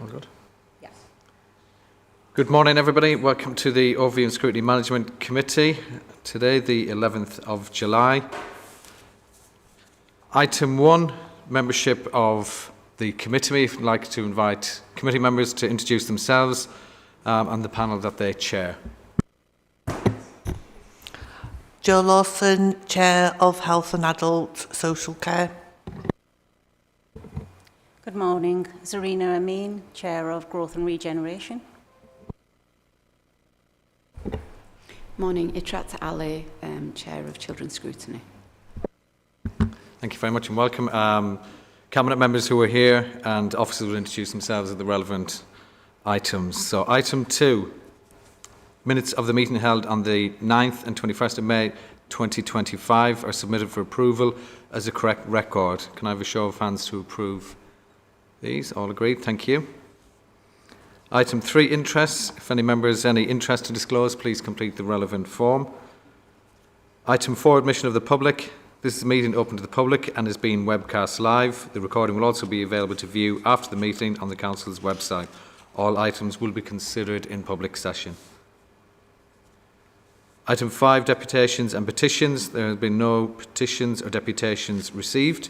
All good? Yes. Good morning, everybody. Welcome to the Overview and Scrutiny Management Committee. Today, the 11th of July. Item 1, membership of the committee. If you'd like to invite committee members to introduce themselves and the panel that they chair. Jo Lawson, Chair of Health and Adult Social Care. Good morning. Zarina Amin, Chair of Growth and Regeneration. Morning. Itrat Ali, Chair of Children's Scrutiny. Thank you very much and welcome. Cabinet members who are here and officers will introduce themselves at the relevant items. So item 2, minutes of the meeting held on the 9th and 21st of May 2025 are submitted for approval as a correct record. Can I have a show of hands to approve these? All agreed. Thank you. Item 3, interests. If any member has any interest to disclose, please complete the relevant form. Item 4, admission of the public. This is a meeting open to the public and is being webcast live. The recording will also be available to view after the meeting on the Council's website. All items will be considered in public session. Item 5, deputations and petitions. There have been no petitions or deputations received.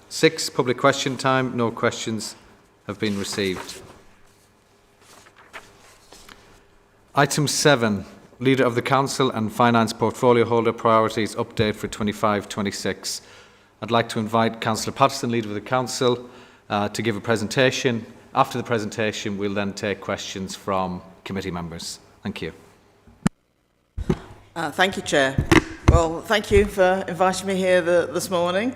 6, public question time. No questions have been received. Item 7, Leader of the Council and Finance Portfolio Holder Priorities Update for 25-26. I'd like to invite Councillor Patterson, Leader of the Council, to give a presentation. After the presentation, we'll then take questions from committee members. Thank you. Thank you, Chair. Well, thank you for inviting me here this morning.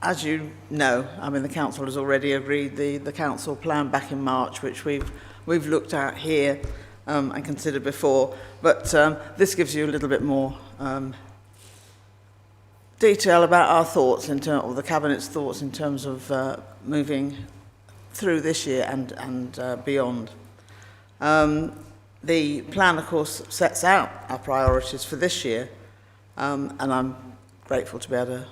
As you know, the Council has already agreed the Council plan back in March, which we've looked at here and considered before. But this gives you a little bit more detail about our thoughts, or the Cabinet's thoughts in terms of moving through this year and beyond. The plan, of course, sets out our priorities for this year, and I'm grateful to be able to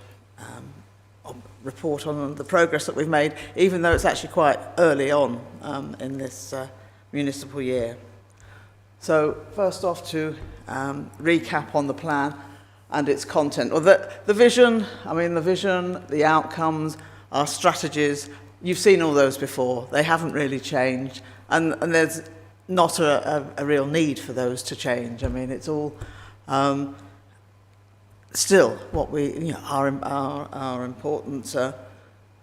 report on the progress that we've made, even though it's actually quite early on in this municipal year. So, first off, to recap on the plan and its content. Well, the vision, the outcomes, our strategies, you've seen all those before. They haven't really changed, and there's not a real need for those to change. It's all still what our important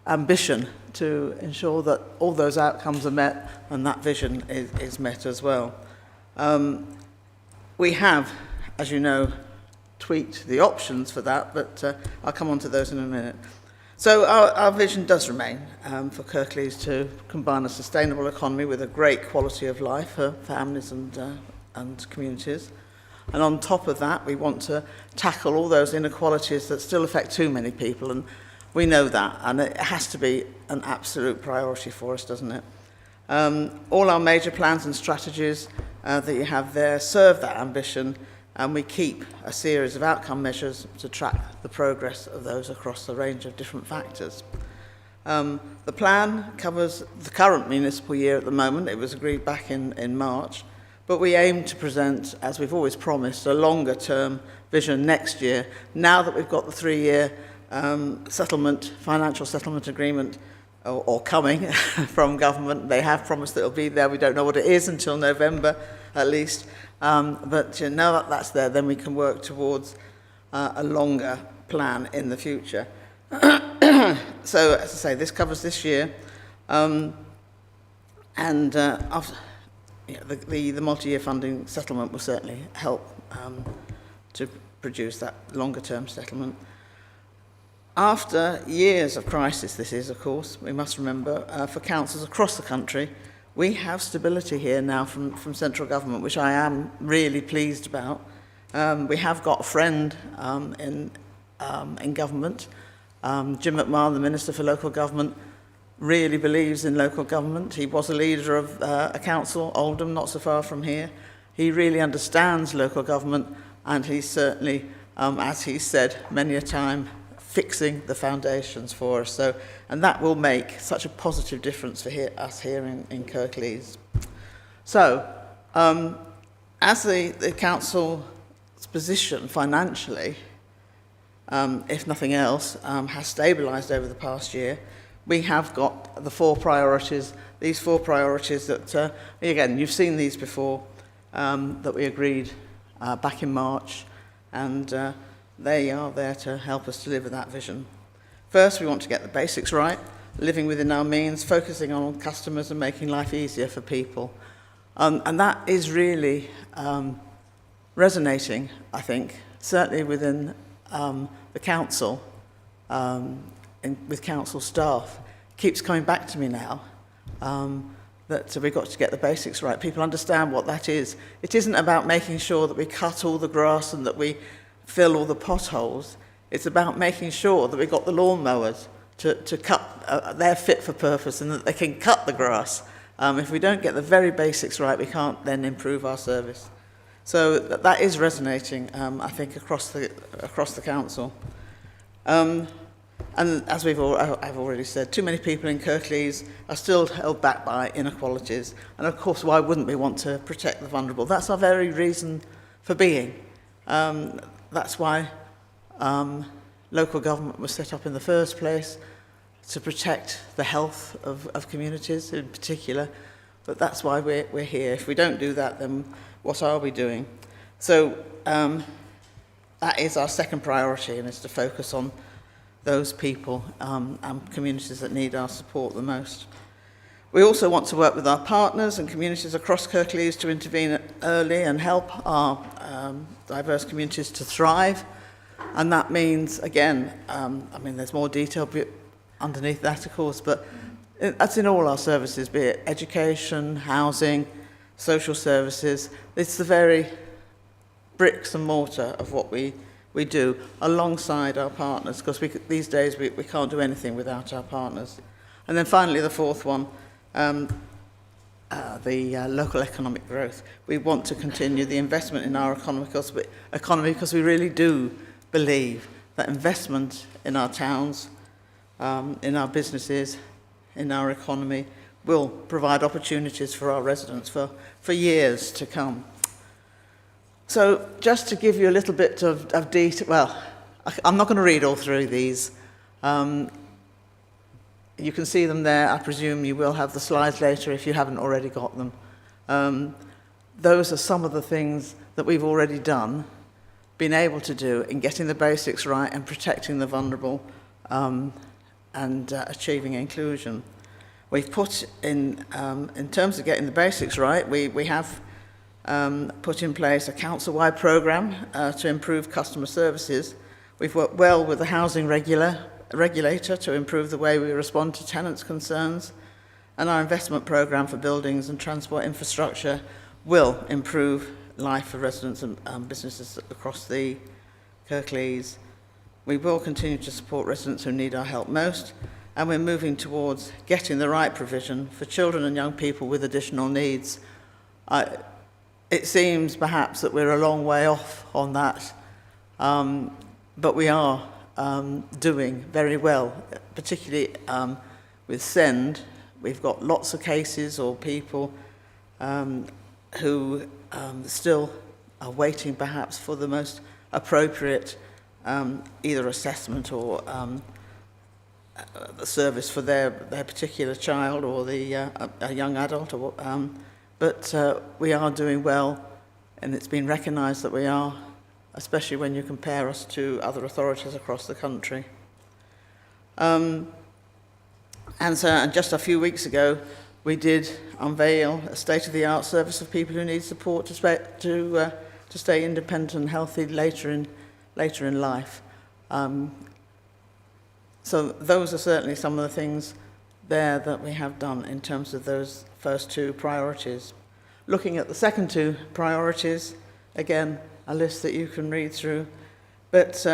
ambition to ensure that all those outcomes are met and that vision is met as well. We have, as you know, tweaked the options for that, but I'll come on to those in a minute. So our vision does remain for Kirklees to combine a sustainable economy with a great quality of life for families and communities. And on top of that, we want to tackle all those inequalities that still affect too many people, and we know that, and it has to be an absolute priority for us, doesn't it? All our major plans and strategies that you have there serve that ambition, and we keep a series of outcome measures to track the progress of those across a range of different factors. The plan covers the current municipal year at the moment. It was agreed back in March, but we aim to present, as we've always promised, a longer term vision next year, now that we've got the 3-year financial settlement agreement or coming from government. They have promised that it'll be there. We don't know what it is until November at least. But now that that's there, then we can work towards a longer plan in the future. So, as I say, this covers this year. After, the multi-year funding settlement will certainly help to produce that longer-term settlement. After years of crisis, this is, of course, we must remember, for councils across the country, we have stability here now from central government, which I am really pleased about. We have got a friend in government. Jim McMahon, the Minister for Local Government, really believes in local government. He was a leader of a council, Oldham, not so far from here. He really understands local government, and he's certainly, as he said many a time, fixing the foundations for us. So, and that will make such a positive difference for us here in Kirklees. So, as the council's position financially, if nothing else, has stabilised over the past year, we have got the four priorities, these four priorities that, again, you've seen these before, that we agreed back in March, and they are there to help us deliver that vision. First, we want to get the basics right, living within our means, focusing on customers and making life easier for people. And that is really resonating, I think, certainly within the council, with council staff. Keeps coming back to me now that we've got to get the basics right. People understand what that is. It isn't about making sure that we cut all the grass and that we fill all the potholes. It's about making sure that we've got the lawnmowers to cut, they're fit for purpose and that they can cut the grass. If we don't get the very basics right, we can't then improve our service. So that is resonating, I think, across the council. And as I've already said, too many people in Kirklees are still held back by inequalities. And of course, why wouldn't we want to protect the vulnerable? That's our very reason for being. That's why local government was set up in the first place, to protect the health of communities in particular. But that's why we're here. If we don't do that, then what are we doing? So that is our second priority, and it's to focus on those people and communities that need our support the most. We also want to work with our partners and communities across Kirklees to intervene early and help our diverse communities to thrive. And that means, again, there's more detail underneath that, of course, but that's in all our services, be it education, housing, social services. It's the very bricks and mortar of what we do alongside our partners, because these days we can't do anything without our partners. And then finally, the fourth one, the local economic growth. We want to continue the investment in our economy because we really do believe that investment in our towns, in our businesses, in our economy will provide opportunities for our residents for years to come. So just to give you a little bit of detail, well, I'm not going to read all through these. You can see them there. I presume you will have the slides later if you haven't already got them. Those are some of the things that we've already done, been able to do in getting the basics right and protecting the vulnerable and achieving inclusion. We've put in terms of getting the basics right, we have put in place a council-wide programme to improve customer services. We've worked well with the housing regulator to improve the way we respond to tenants' concerns, and our investment programme for buildings and transport infrastructure will improve life for residents and businesses across the Kirklees. We will continue to support residents who need our help most, and we're moving towards getting the right provision for children and young people with additional needs. It seems perhaps that we're a long way off on that, but we are doing very well, particularly with SEND. We've got lots of cases or people who still are waiting perhaps for the most appropriate either assessment or the service for their particular child or a young adult. But we are doing well, and it's been recognised that we are, especially when you compare us to other authorities across the country. And just a few weeks ago, we did unveil a state-of-the-art service of people who need support to stay independent and healthy later in life. So those are certainly some of the things there that we have done in terms of those first two priorities. Looking at the second two priorities, again, a list that you can read through, but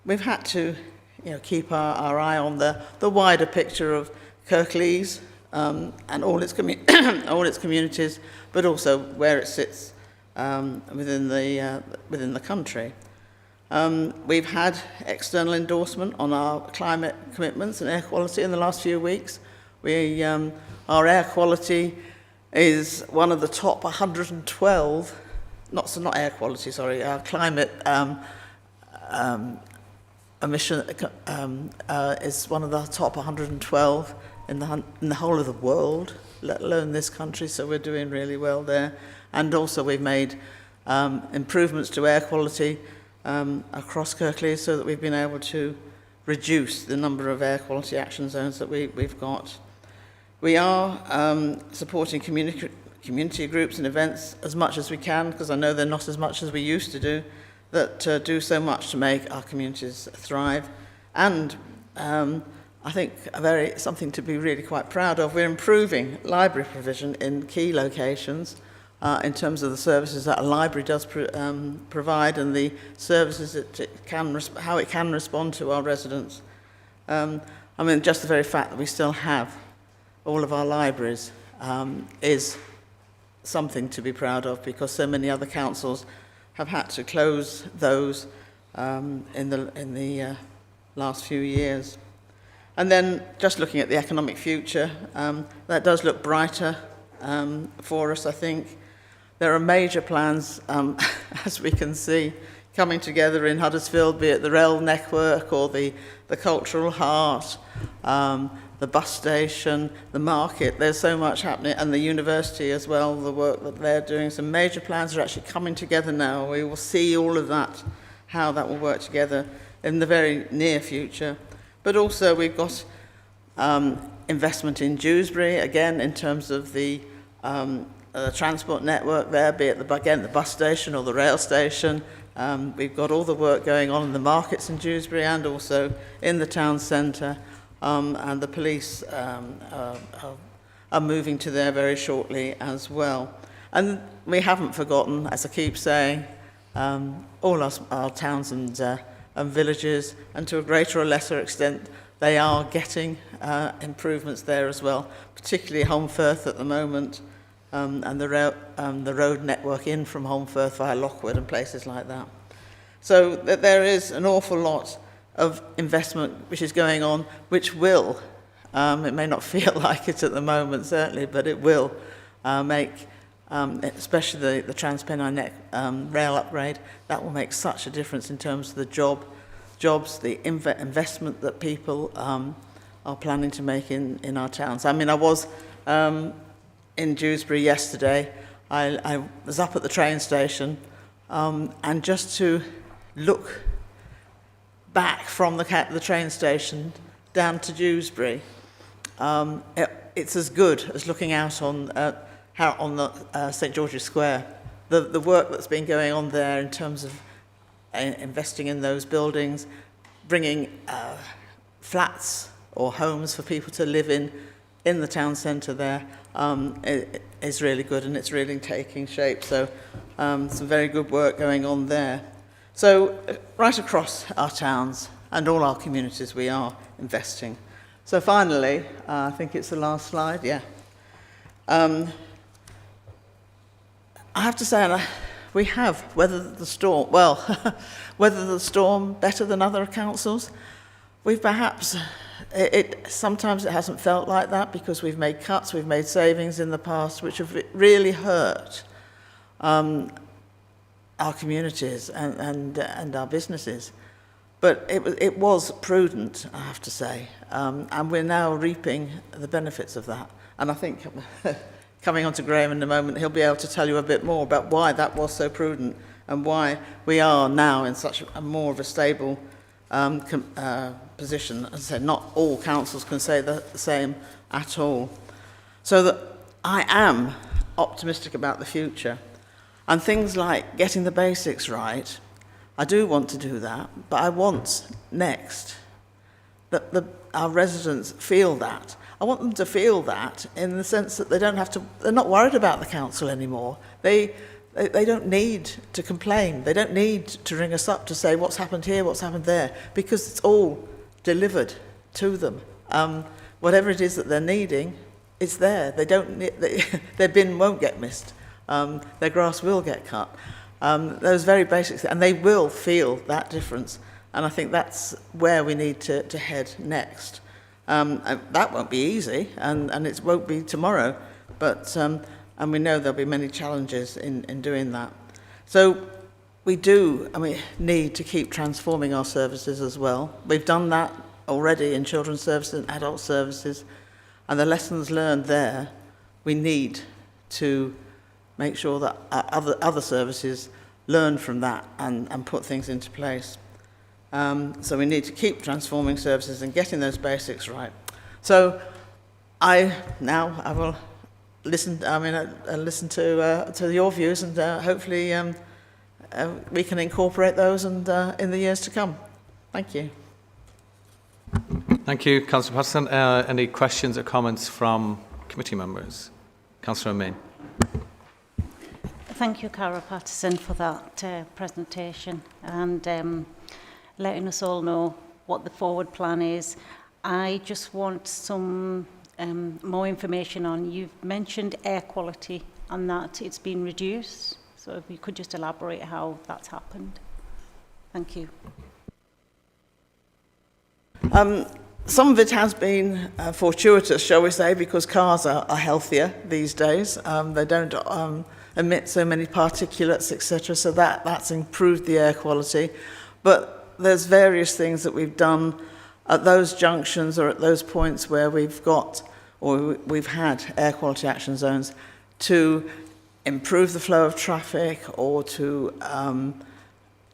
we've had to keep our eye on the wider picture of Kirklees and all its communities, but also where it sits within the country. We've had external endorsement on our climate commitments and air quality in the last few weeks. Our air quality is one of the top 112, not air quality, sorry, our climate emission is one of the top 112 in the whole of the world, let alone this country, so we're doing really well there. And also we've made improvements to air quality across Kirklees so that we've been able to reduce the number of air quality action zones that we've got. We are supporting community groups and events as much as we can, because I know they're not as much as we used to do, that do so much to make our communities thrive. And I think something to be really quite proud of, we're improving library provision in key locations in terms of the services that a library does provide and the services how it can respond to our residents. I mean, just the very fact that we still have all of our libraries is something to be proud of, because so many other councils have had to close those in the last few years. And then just looking at the economic future, that does look brighter for us, I think. There are major plans, as we can see, coming together in Huddersfield, be it the rail network or the cultural heart, the bus station, the market. There's so much happening, and the university as well, the work that they're doing. Some major plans are actually coming together now. We will see all of that, how that will work together in the very near future. But also we've got investment in Dewsbury, again, in terms of the transport network there, be it the bus station or the rail station. We've got all the work going on in the markets in Dewsbury and also in the town centre, and the police are moving to there very shortly as well. And we haven't forgotten, as I keep saying, all our towns and villages, and to a greater or lesser extent they are getting improvements there as well, particularly Holmfirth at the moment, and the road network in from Holmfirth via Lockwood and places like that. So there is an awful lot of investment which is going on, which will, it may not feel like it at the moment certainly, but it will make, especially the Transpennine rail upgrade, that will make such a difference in terms of the jobs, the investment that people are planning to make in our towns. I mean, I was in Dewsbury yesterday. I was up at the train station, and just to look back from the train station down to Dewsbury, it's as good as looking out on the St George's Square. The work that's been going on there in terms of investing in those buildings, bringing flats or homes for people to live in the town centre there, is really good, and it's really taking shape. So some very good work going on there. So right across our towns and all our communities we are investing. So finally, I think it's the last slide, yeah. I have to say, we have weathered the storm, weathered the storm better than other councils. We've perhaps, sometimes it hasn't felt like that because we've made cuts, we've made savings in the past, which have really hurt our communities and our businesses. But it was prudent, I have to say, and we're now reaping the benefits of that. And I think, coming on to Graham in a moment, he'll be able to tell you a bit more about why that was so prudent and why we are now in such a more of a stable position. As I said, not all councils can say the same at all. So that I am optimistic about the future. And things like getting the basics right, I do want to do that, but I want next that our residents feel that. I want them to feel that in the sense that they don't have to, they're not worried about the council anymore. They don't need to complain. They don't need to ring us up to say what's happened here, what's happened there, because it's all delivered to them. Whatever it is that they're needing, it's there. They don't need, their bin won't get missed. Their grass will get cut. Those very basics, and they will feel that difference. And I think that's where we need to head next. And that won't be easy, and it won't be tomorrow, but and we know there'll be many challenges in doing that. So we do, need to keep transforming our services as well. We've done that already in children's services and adult services, and the lessons learned there, we need to make sure that other services learn from that and put things into place. So we need to keep transforming services and getting those basics right. So I will listen. Listen to your views, and hopefully we can incorporate those and in the years to come. Thank you. Thank you, Councillor Patterson. Any questions or comments from committee members? Councillor Main. Thank you, Cara Patterson, for that presentation and letting us all know what the forward plan is. I just want some more information on, you've mentioned air quality and that it's been reduced. So if you could just elaborate how that's happened. Thank you. Some of it has been fortuitous, shall we say, because cars are healthier these days. They don't emit so many particulates, etc. So that's improved the air quality. But there's various things that we've done at those junctions or at those points where we've got or we've had air quality action zones to improve the flow of traffic or to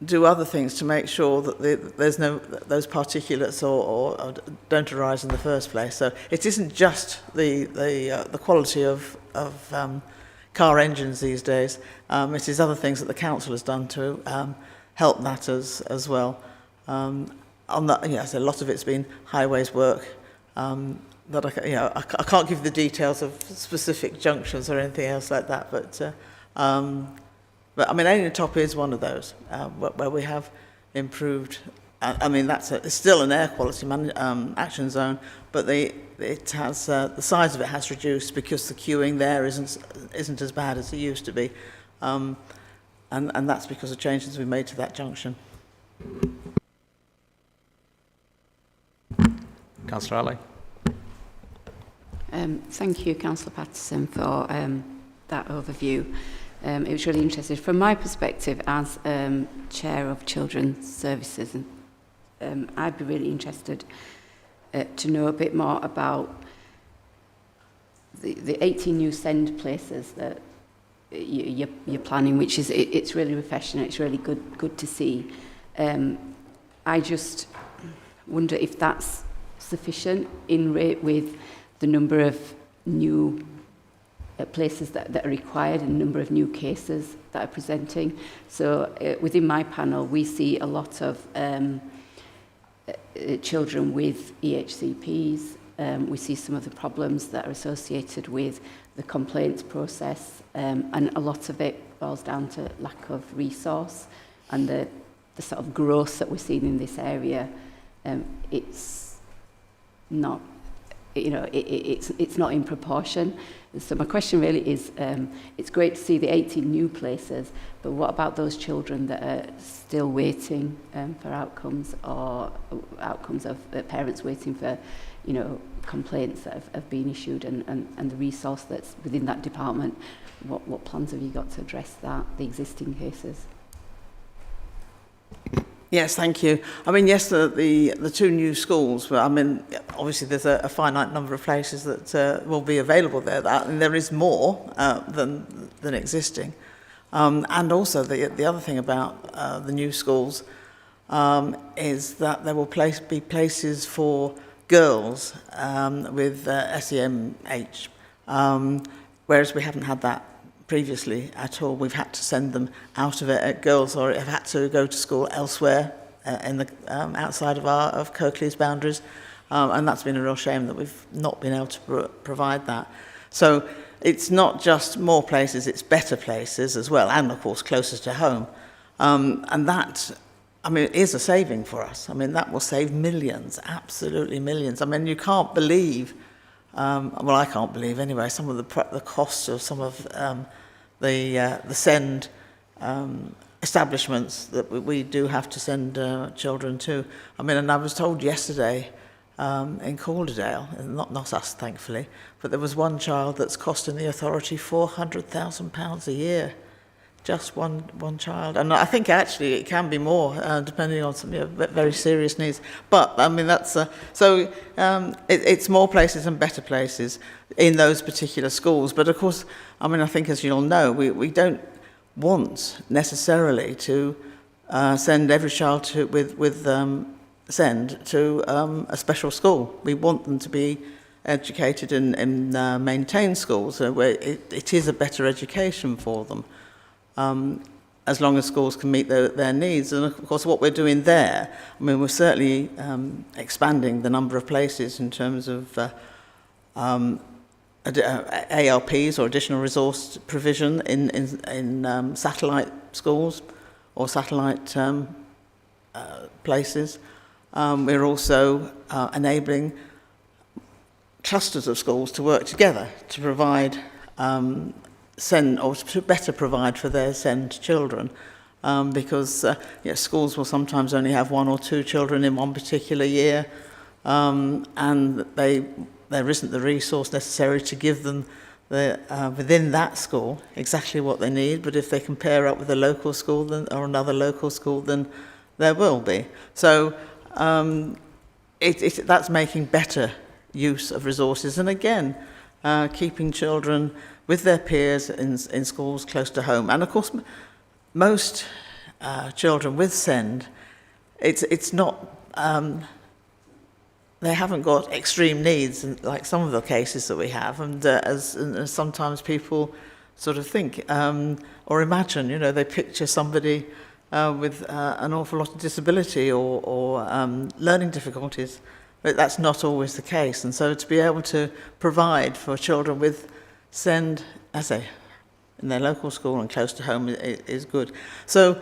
do other things to make sure that there's no those particulates or don't arise in the first place. So it isn't just the quality of car engines these days. It is other things that the council has done to help that as well. On that, yes, a lot of it's been highways work. That I can't give the details of specific junctions or anything else like that, but Aileen Top is one of those where we have improved. It's still an air quality action zone, but it has the size of it has reduced because the queuing there isn't as bad as it used to be, and that's because of changes we made to that junction. Councillor Ali. Thank you, Councillor Patterson, for that overview. It was really interesting. From my perspective as Chair of Children's Services, I'd be really interested to know a bit more about the 18 new send places that you're planning, which is it's really refreshing. It's really good to see. I just wonder if that's sufficient in rate with the number of new places that are required and number of new cases that are presenting. So within my panel, we see a lot of children with EHCPs. We see some of the problems that are associated with the complaints process, and a lot of it boils down to lack of resource and the sort of growth that we're seeing in this area. It's not, it's not in proportion. So my question really is, it's great to see the 18 new places, but what about those children that are still waiting for outcomes, or outcomes of parents waiting for, complaints that have been issued, and the resource that's within that department? What plans have you got to address that, the existing cases? Yes, thank you. Yes, the two new schools, but obviously there's a finite number of places that will be available there, and there is more than existing. And also the other thing about the new schools is that there will be places for girls with SEMH, whereas we haven't had that previously at all. We've had to send them out of it at girls, or have had to go to school elsewhere in the outside of Kirklees boundaries, and that's been a real shame that we've not been able to provide that. So it's not just more places, it's better places as well, and of course closer to home, and that is a saving for us. That will save millions, absolutely millions. You can't believe, I can't believe anyway, some of the costs of some of the send establishments that we do have to send children to. I mean, and I was told yesterday in Calderdale, not us thankfully, but there was one child that's costing the authority £400,000 a year. Just one child. And I think actually it can be more, depending on some very serious needs. But, I mean, that's... it's more places and better places in those particular schools. But, of course, I mean, I think as you'll know, we don't want necessarily to send every child to a special school. We want them to be educated in maintained schools where it is a better education for them. As long as schools can meet their needs. And of course what we're doing there, I mean, we're certainly expanding the number of places in terms of ARPs or additional resource provision in satellite schools or satellite places. We're also enabling clusters of schools to work together to provide to better provide for their SEND children, because schools will sometimes only have 1 or 2 children in one particular year, and there isn't the resource necessary to give them within that school exactly what they need. But if they can pair up with a local school or another local school, then there will be. So that's making better use of resources, and again, keeping children with their peers in schools close to home. And of course, most children with SEND, it's not, they haven't got extreme needs like some of the cases that we have. And as sometimes people sort of think or imagine, they picture somebody with an awful lot of disability or learning difficulties. But that's not always the case. And so to be able to provide for children with SEND, in their local school and close to home is good. So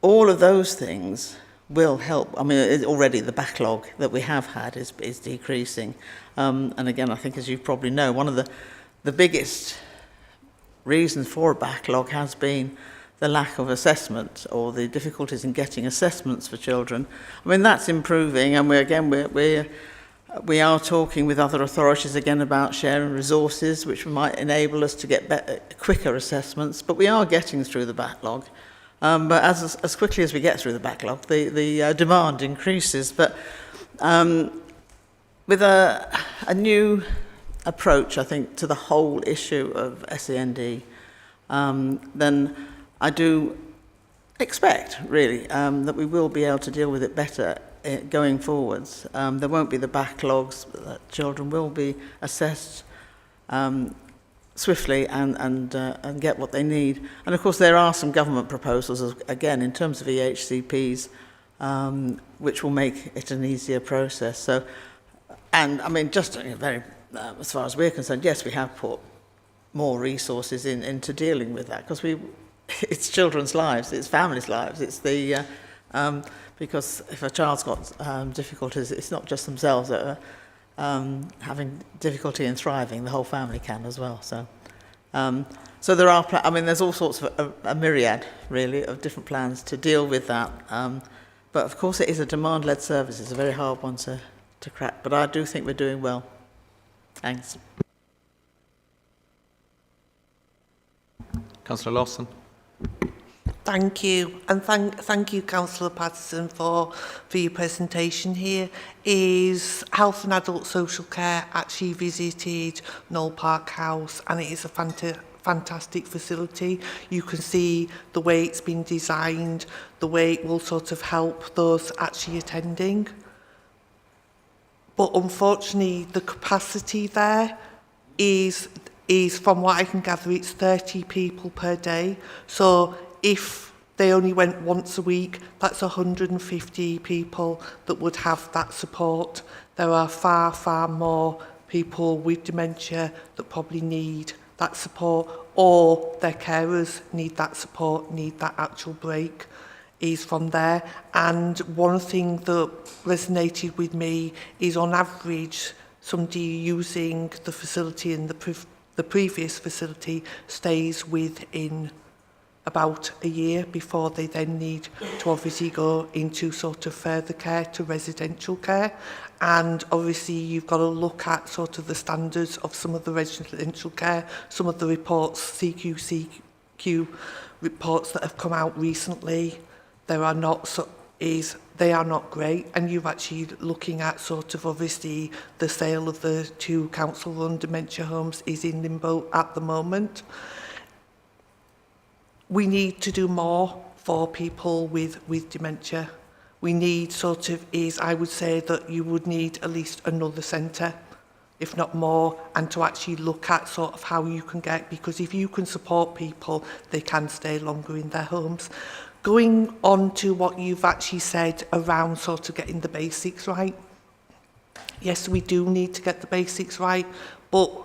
all of those things will help. I mean, already the backlog that we have had is decreasing. And again, I think, as you probably know, one of the biggest reasons for a backlog has been the lack of assessment or the difficulties in getting assessments for children. I mean, that's improving, and we are talking with other authorities again about sharing resources which might enable us to get quicker assessments, but we are getting through the backlog. But as quickly as we get through the backlog, the demand increases. But with a new approach, I think, to the whole issue of SEND, then I do expect, really, that we will be able to deal with it better going forwards. There won't be the backlogs, that children will be assessed swiftly and get what they need. And of course there are some government proposals, again, in terms of EHCPs, which will make it an easier process. So, and I mean, just very, as far as we're concerned, yes, we have put more resources into dealing with that, because it's children's lives, it's families' lives, it's the because if a child's got difficulties, it's not just themselves that are having difficulty in thriving, the whole family can as well. So so there are, I mean, there's all sorts of a myriad, really, of different plans to deal with that. But of course it is a demand-led service. It's a very hard one to crack, but I do think we're doing well. Thanks. Councillor Lawson. Thank you, and thank you, Councillor Patterson, for your presentation here. Is Health and Adult Social Care actually visited Knoll Park House, and it is a fantastic facility. You can see the way it's been designed, the way it will sort of help those actually attending. But unfortunately, the capacity there is from what I can gather, it's 30 people per day. So if they only went once a week, that's 150 people that would have that support. There are far, far more people with dementia that probably need that support, or their carers need that support, need that actual break, is from there. And one thing that resonated with me is, on average, somebody using the facility in the previous facility stays within about a year before they then need to obviously go into sort of further care to residential care. And obviously you've got to look at sort of the standards of some of the residential care, some of the reports, CQCQ reports that have come out recently. They are not great, and you're actually looking at sort of obviously the sale of the 2 council-run dementia homes is in limbo at the moment. We need to do more for people with dementia. We need I would say that you would need at least another centre, if not more, and to actually look at sort of how you can get, because if you can support people, they can stay longer in their homes. Going on to what you've actually said around sort of getting the basics right. Yes, we do need to get the basics right, but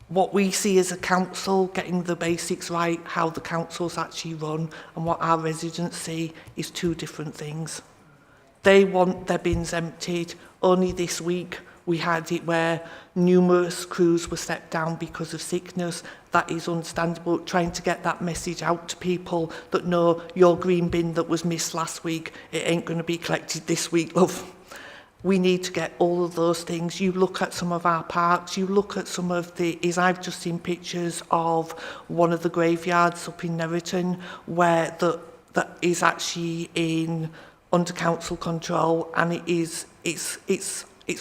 what we see as a council, getting the basics right, how the council's actually run, and what our residents see is 2 different things. They want their bins emptied. Only this week we had it where numerous crews were stepped down because of sickness. That is understandable. Trying to get that message out to people that know your green bin that was missed last week, it ain't going to be collected this week, love. We need to get all of those things. You look at some of our parks, you look at some of I've just seen pictures of one of the graveyards up in Neriton where that is actually under council control, and it's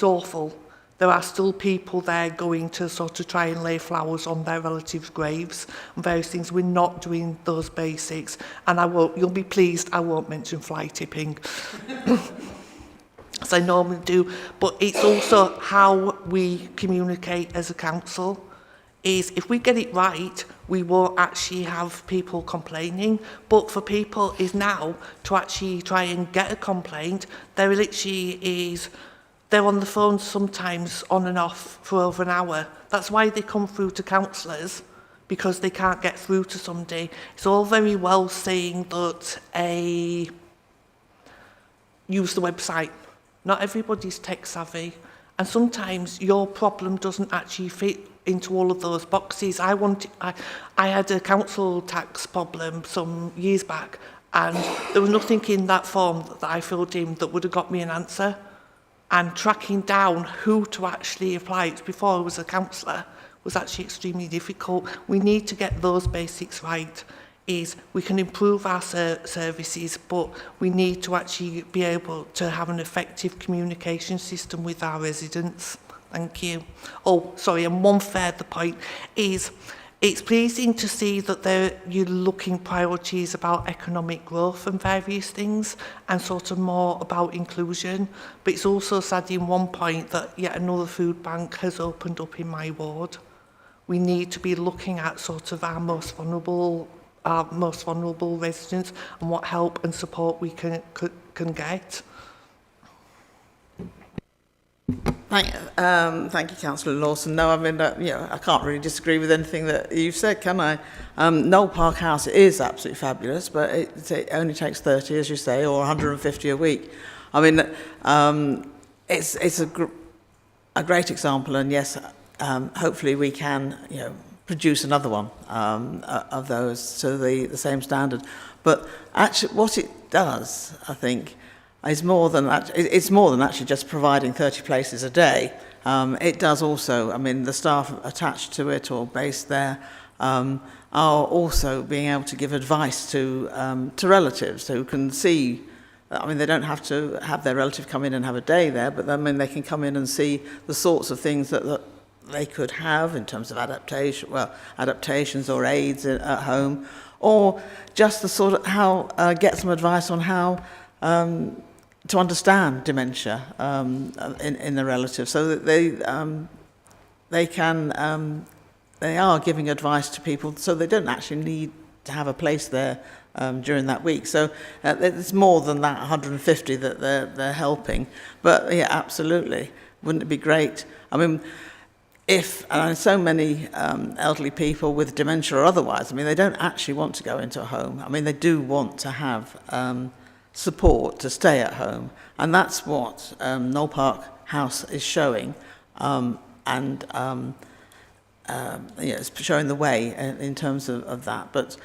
awful. There are still people there going to sort of try and lay flowers on their relatives' graves and various things. We're not doing those basics, and you'll be pleased I won't mention fly tipping. As I normally do, but it's also how we communicate as a council. Is if we get it right, we won't actually have people complaining. But for people is now to actually try and get a complaint, they're on the phone sometimes on and off for over an hour. That's why they come through to councillors, because they can't get through to somebody. It's all very well saying that use the website. Not everybody's tech savvy, and sometimes your problem doesn't actually fit into all of those boxes. I had a council tax problem some years back, and there was nothing in that form that I filled in that would have got me an answer. And tracking down who to actually apply it before I was a councillor was actually extremely difficult. We need to get those basics right. We can improve our services, but we need to actually be able to have an effective communication system with our residents. Thank you. Oh, sorry, and one further point is it's pleasing to see that you're looking priorities about economic growth and various things and sort of more about inclusion. But it's also sad in one point that yet another food bank has opened up in my ward. We need to be looking at sort of our most vulnerable residents and what help and support we can get. Thank you, Councillor Lawson. No, I mean, I can't really disagree with anything that you've said, can I? Knoll Park House is absolutely fabulous, but it only takes 30, as you say, or 150 a week. I mean, it's a great example, and yes, hopefully we can, produce another one of those to the same standard. But actually, what it does, I think, is more than actually just providing 30 places a day. It does also, I mean, the staff attached to it or based there are also being able to give advice to relatives who can see. I mean, they don't have to have their relative come in and have a day there, but I mean, they can come in and see the sorts of things that they could have in terms of adaptations or aids at home, or just the sort of get some advice on how to understand dementia in the relative, so that they are giving advice to people, so they don't actually need to have a place there during that week. So it's more than that 150 that they're helping. But yeah, absolutely, wouldn't it be great? I mean, so many elderly people with dementia or otherwise, I mean, they don't actually want to go into a home. I mean, they do want to have support to stay at home, and that's what Knoll Park House is showing. it's showing the way in terms of that. But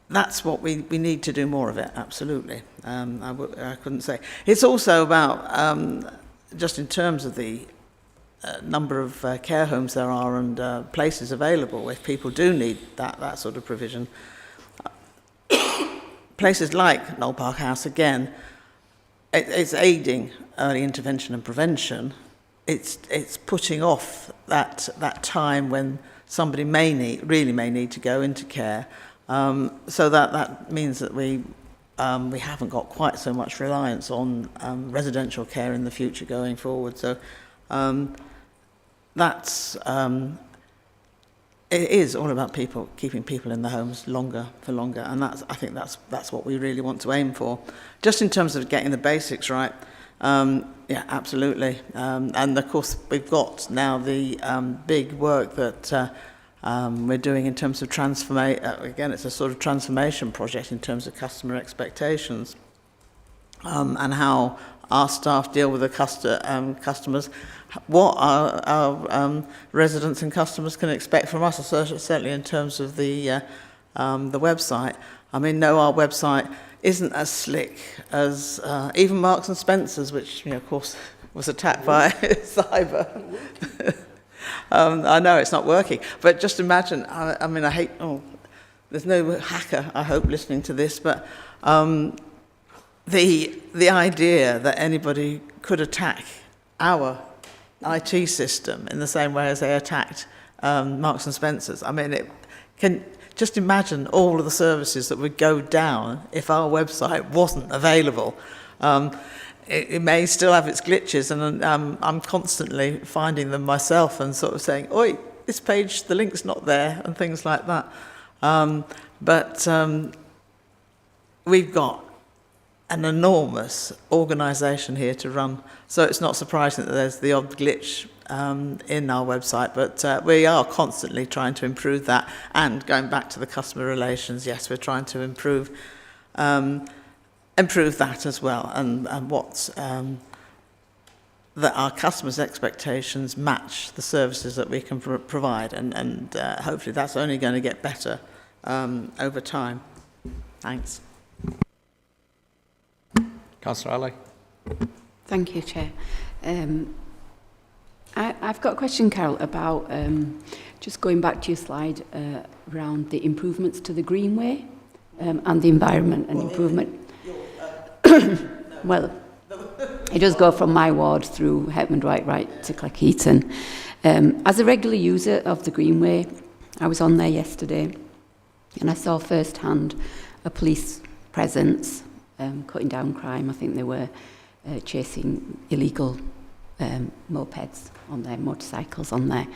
that's what we need to do more of it, absolutely. I couldn't say. It's also about, just in terms of the number of care homes there are and places available, if people do need that sort of provision. Places like Knoll Park House, again, it's aiding early intervention and prevention. It's putting off that time when somebody really may need to go into care. So that means that we haven't got quite so much reliance on residential care in the future going forward. So it is all about keeping people in the homes for longer, and I think that's what we really want to aim for. Just in terms of getting the basics right, yeah, absolutely. And of course, we've got now the big work that we're doing in terms of again, it's a sort of transformation project in terms of customer expectations, and how our staff deal with the customers, what our residents and customers can expect from us, certainly in terms of the website. I mean, no, our website isn't as slick as even Marks and Spencer's, which, of course, was attacked by cyber. I know it's not working, but just imagine, I mean, there's no hacker, I hope, listening to this, but the idea that anybody could attack our IT system in the same way as they attacked Marks and Spencer's. I mean, it can just imagine all of the services that would go down if our website wasn't available. It may still have its glitches, and I'm constantly finding them myself and sort of saying, "Oi, this page, the link's not there," and things like that. But we've got an enormous organisation here to run, so it's not surprising that there's the odd glitch in our website, but we are constantly trying to improve that. And going back to the customer relations, yes, we're trying to improve that as well, and what that our customers' expectations match the services that we can provide, and hopefully that's only going to get better over time. Thanks. Councillor Ali. Thank you, Chair. I've got a question, Carol, about just going back to your slide around the improvements to the Greenway and the environment and improvement. Well, it does go from my ward through Hetman Dwight right to Cleckheaton. As a regular user of the Greenway, I was on there yesterday and I saw firsthand a police presence cutting down crime. I think they were chasing illegal mopeds on there, motorcycles on there.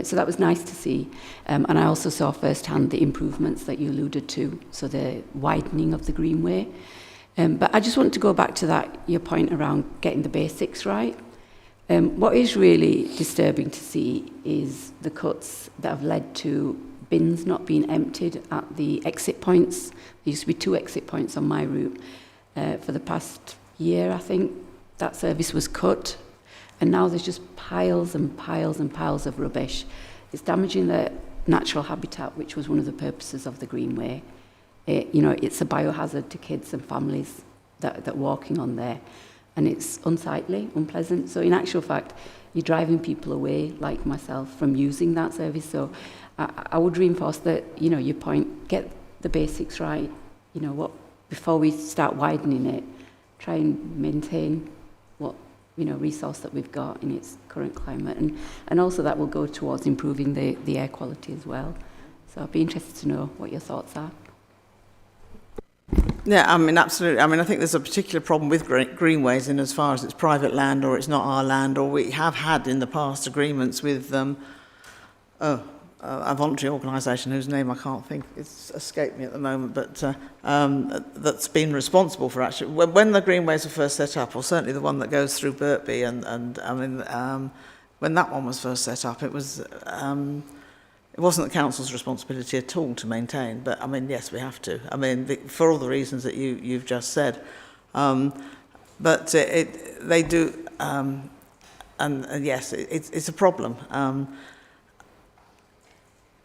So that was nice to see. And I also saw firsthand the improvements that you alluded to, so the widening of the Greenway. But I just want to go back to your point around getting the basics right. What is really disturbing to see is the cuts that have led to bins not being emptied at the exit points. There used to be 2 exit points on my route. For the past year, I think, that service was cut. And now there's just piles and piles and piles of rubbish. It's damaging the natural habitat, which was one of the purposes of the Greenway. It's a biohazard to kids and families that are walking on there. And it's unsightly, unpleasant. So in actual fact, you're driving people away, like myself, from using that service. So I would reinforce that, your point, get the basics right. Before we start widening it, try and maintain what, resource that we've got in its current climate. And also that will go towards improving the air quality as well. So I'd be interested to know what your thoughts are. Yeah, I mean, absolutely. I mean, I think there's a particular problem with greenways in as far as it's private land or it's not our land, or we have had in the past agreements with a voluntary organisation whose name I can't think, it's escaped me at the moment, but that's been responsible for actually, when the greenways were first set up, or certainly the one that goes through Birkby, and I mean, when that one was first set up, it wasn't the council's responsibility at all to maintain, but I mean, yes, we have to. I mean, for all the reasons that you've just said. But they do, and yes, it's a problem.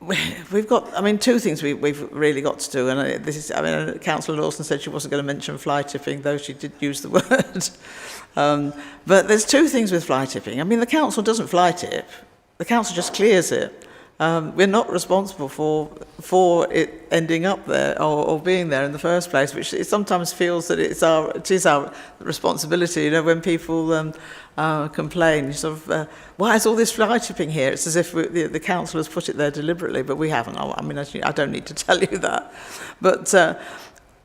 we've got, I mean, two things we've really got to do, and this is, I mean, Councillor Lawson said she wasn't going to mention fly tipping, though she did use the word. But there's two things with fly tipping. I mean, the council doesn't fly tip, the council just clears it. We're not responsible for it ending up there or being there in the first place, which it sometimes feels that it is our responsibility. You know, when people complain, sort of, why is all this fly tipping here? It's as if the council has put it there deliberately, but we haven't. I mean, I don't need to tell you that. But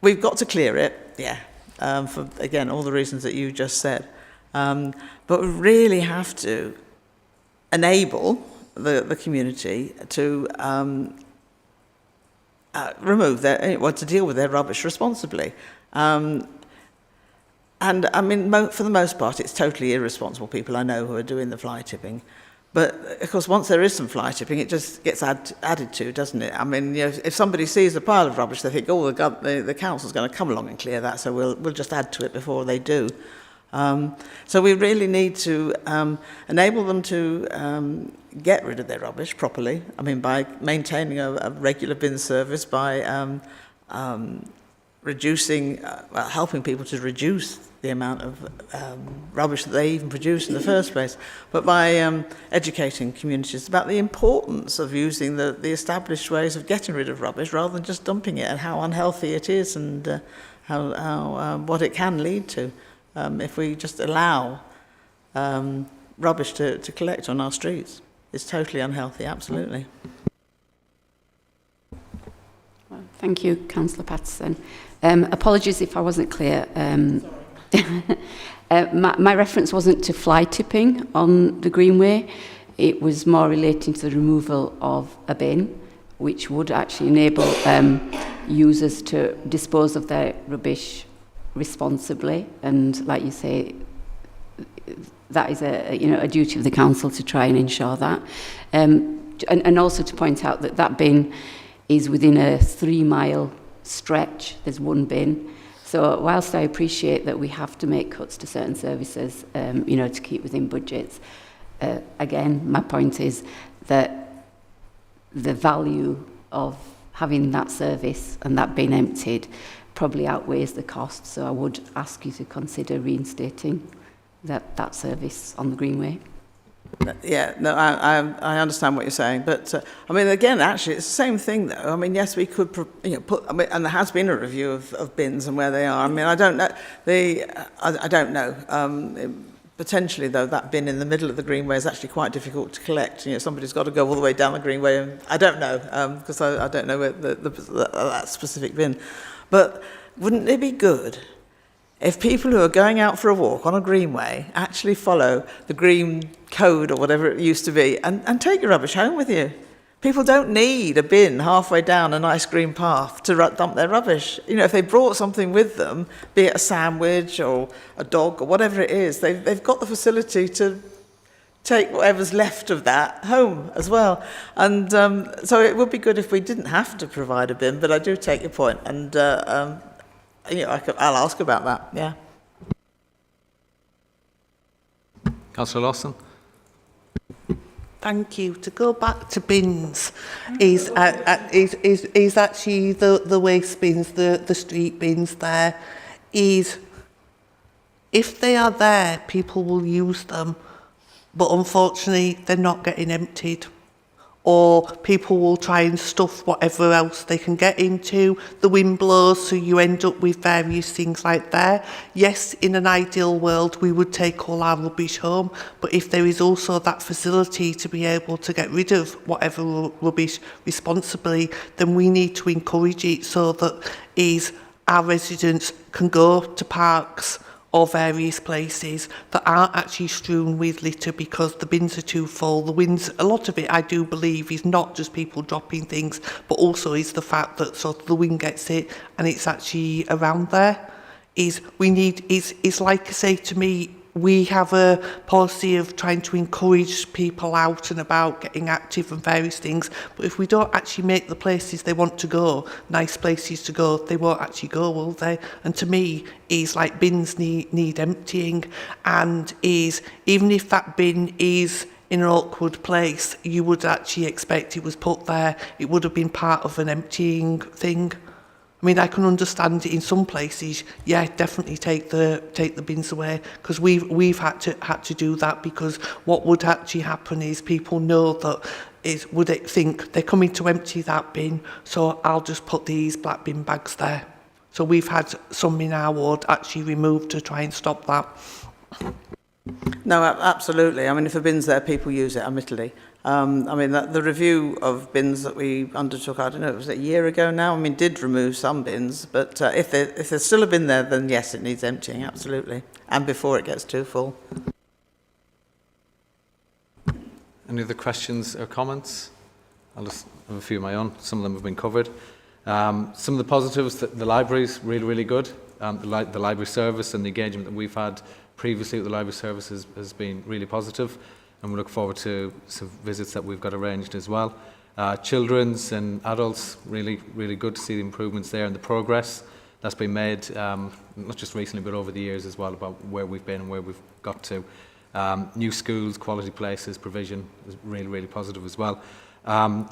we've got to clear it, yeah, for, again, all the reasons that you just said. But we really have to enable the community to remove to deal with their rubbish responsibly. And I mean, for the most part, it's totally irresponsible people I know who are doing the fly tipping. But of course, once there is some fly tipping, it just gets added to, doesn't it? I mean, you know, if somebody sees a pile of rubbish, they think, oh, the council's going to come along and clear that, so we'll just add to it before they do. So we really need to enable them to get rid of their rubbish properly. I mean, by maintaining a regular bin service, by reducing, helping people to reduce the amount of rubbish that they even produce in the first place, but by educating communities about the importance of using the established ways of getting rid of rubbish rather than just dumping it, and how unhealthy it is, and what it can lead to. If we just allow rubbish to collect on our streets. It's totally unhealthy, absolutely. Well, thank you, Councillor Patterson. Apologies if I wasn't clear. My reference wasn't to fly tipping on the Greenway. It was more relating to the removal of a bin, which would actually enable users to dispose of their rubbish responsibly, and like you say, that is a duty of the council to try and ensure that, and also to point out that bin is within a 3-mile stretch. There's one bin, so whilst I appreciate that we have to make cuts to certain services, to keep within budgets, again, my point is that the value of having that service and that bin emptied probably outweighs the cost, so I would ask you to consider reinstating that service on the Greenway. Yeah, no, I understand what you're saying, but I mean, again, actually, it's the same thing, though. I mean, yes, we could, put. I mean, and there has been a review of bins and where they are. I mean, I don't know. I don't know. Potentially, though, that bin in the middle of the Greenway is actually quite difficult to collect. You know, somebody's got to go all the way down the Greenway, and I don't know because I don't know where that specific bin. But wouldn't it be good if people who are going out for a walk on a greenway actually follow the green code or whatever it used to be and take your rubbish home with you? People don't need a bin halfway down a nice green path to dump their rubbish. You know, if they brought something with them, be it a sandwich or a dog or whatever it is, they've got the facility to take whatever's left of that home as well. And so it would be good if we didn't have to provide a bin, but I do take your point, and I'll ask about that, yeah. Councillor Lawson. Thank you. To go back to bins is actually the waste bins, the street bins there, is if they are there, people will use them, but unfortunately they're not getting emptied. Or people will try and stuff whatever else they can get into. The wind blows, so you end up with various things like that. Yes, in an ideal world, we would take all our rubbish home, but if there is also that facility to be able to get rid of whatever rubbish responsibly, then we need to encourage it so that our residents can go to parks or various places that aren't actually strewn with litter because the bins are too full. The winds, a lot of it, I do believe, is not just people dropping things, but also is the fact that sort of the wind gets it and it's actually around there. Is like I say, to me, we have a policy of trying to encourage people out and about, getting active and various things. But if we don't actually make the places they want to go, nice places to go, they won't actually go, will they? And to me, is like bins need emptying, and is even if that bin is in an awkward place, you would actually expect it was put there. It would have been part of an emptying thing. I mean, I can understand it in some places. Yeah, definitely take the bins away, because we've had to do that, because what would actually happen is people know that would think they're coming to empty that bin, so I'll just put these black bin bags there. So we've had some in our ward actually removed to try and stop that. No, absolutely. I mean, if a bin's there, people use it, admittedly. I mean, the review of bins that we undertook, I don't know, it was a year ago now, I mean, did remove some bins, but if there's still a bin there, then yes, it needs emptying, absolutely, and before it gets too full. Any other questions or comments? I'll just have a few of my own. Some of them have been covered. Some of the positives, the library's really, really good. The library service and the engagement that we've had previously with the library service has been really positive, and we look forward to some visits that we've got arranged as well. Children's and adults, really, really good to see the improvements there and the progress that's been made, not just recently but over the years as well, about where we've been and where we've got to. New schools, quality places, provision is really, really positive as well. I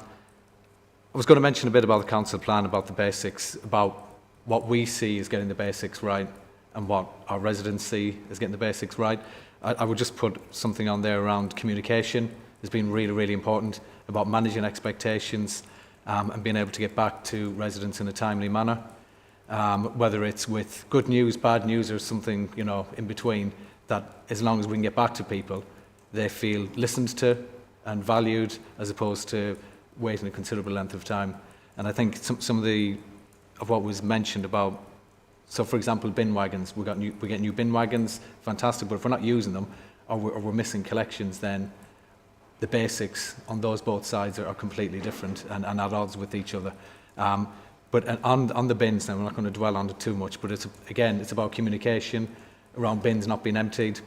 was going to mention a bit about the council plan, about the basics, about what we see as getting the basics right and what our residents see as getting the basics right. I would just put something on there around communication. Has been really, really important, about managing expectations and being able to get back to residents in a timely manner. Whether it's with good news, bad news, or something, you know, in between, that as long as we can get back to people, they feel listened to and valued, as opposed to waiting a considerable length of time. And I think some of what was mentioned about, so for example, bin wagons, we get new bin wagons, fantastic, but if we're not using them, or we're missing collections, then the basics on those both sides are completely different and at odds with each other. But on the bins, now we're not going to dwell on it too much, but it's about communication around bins not being emptied,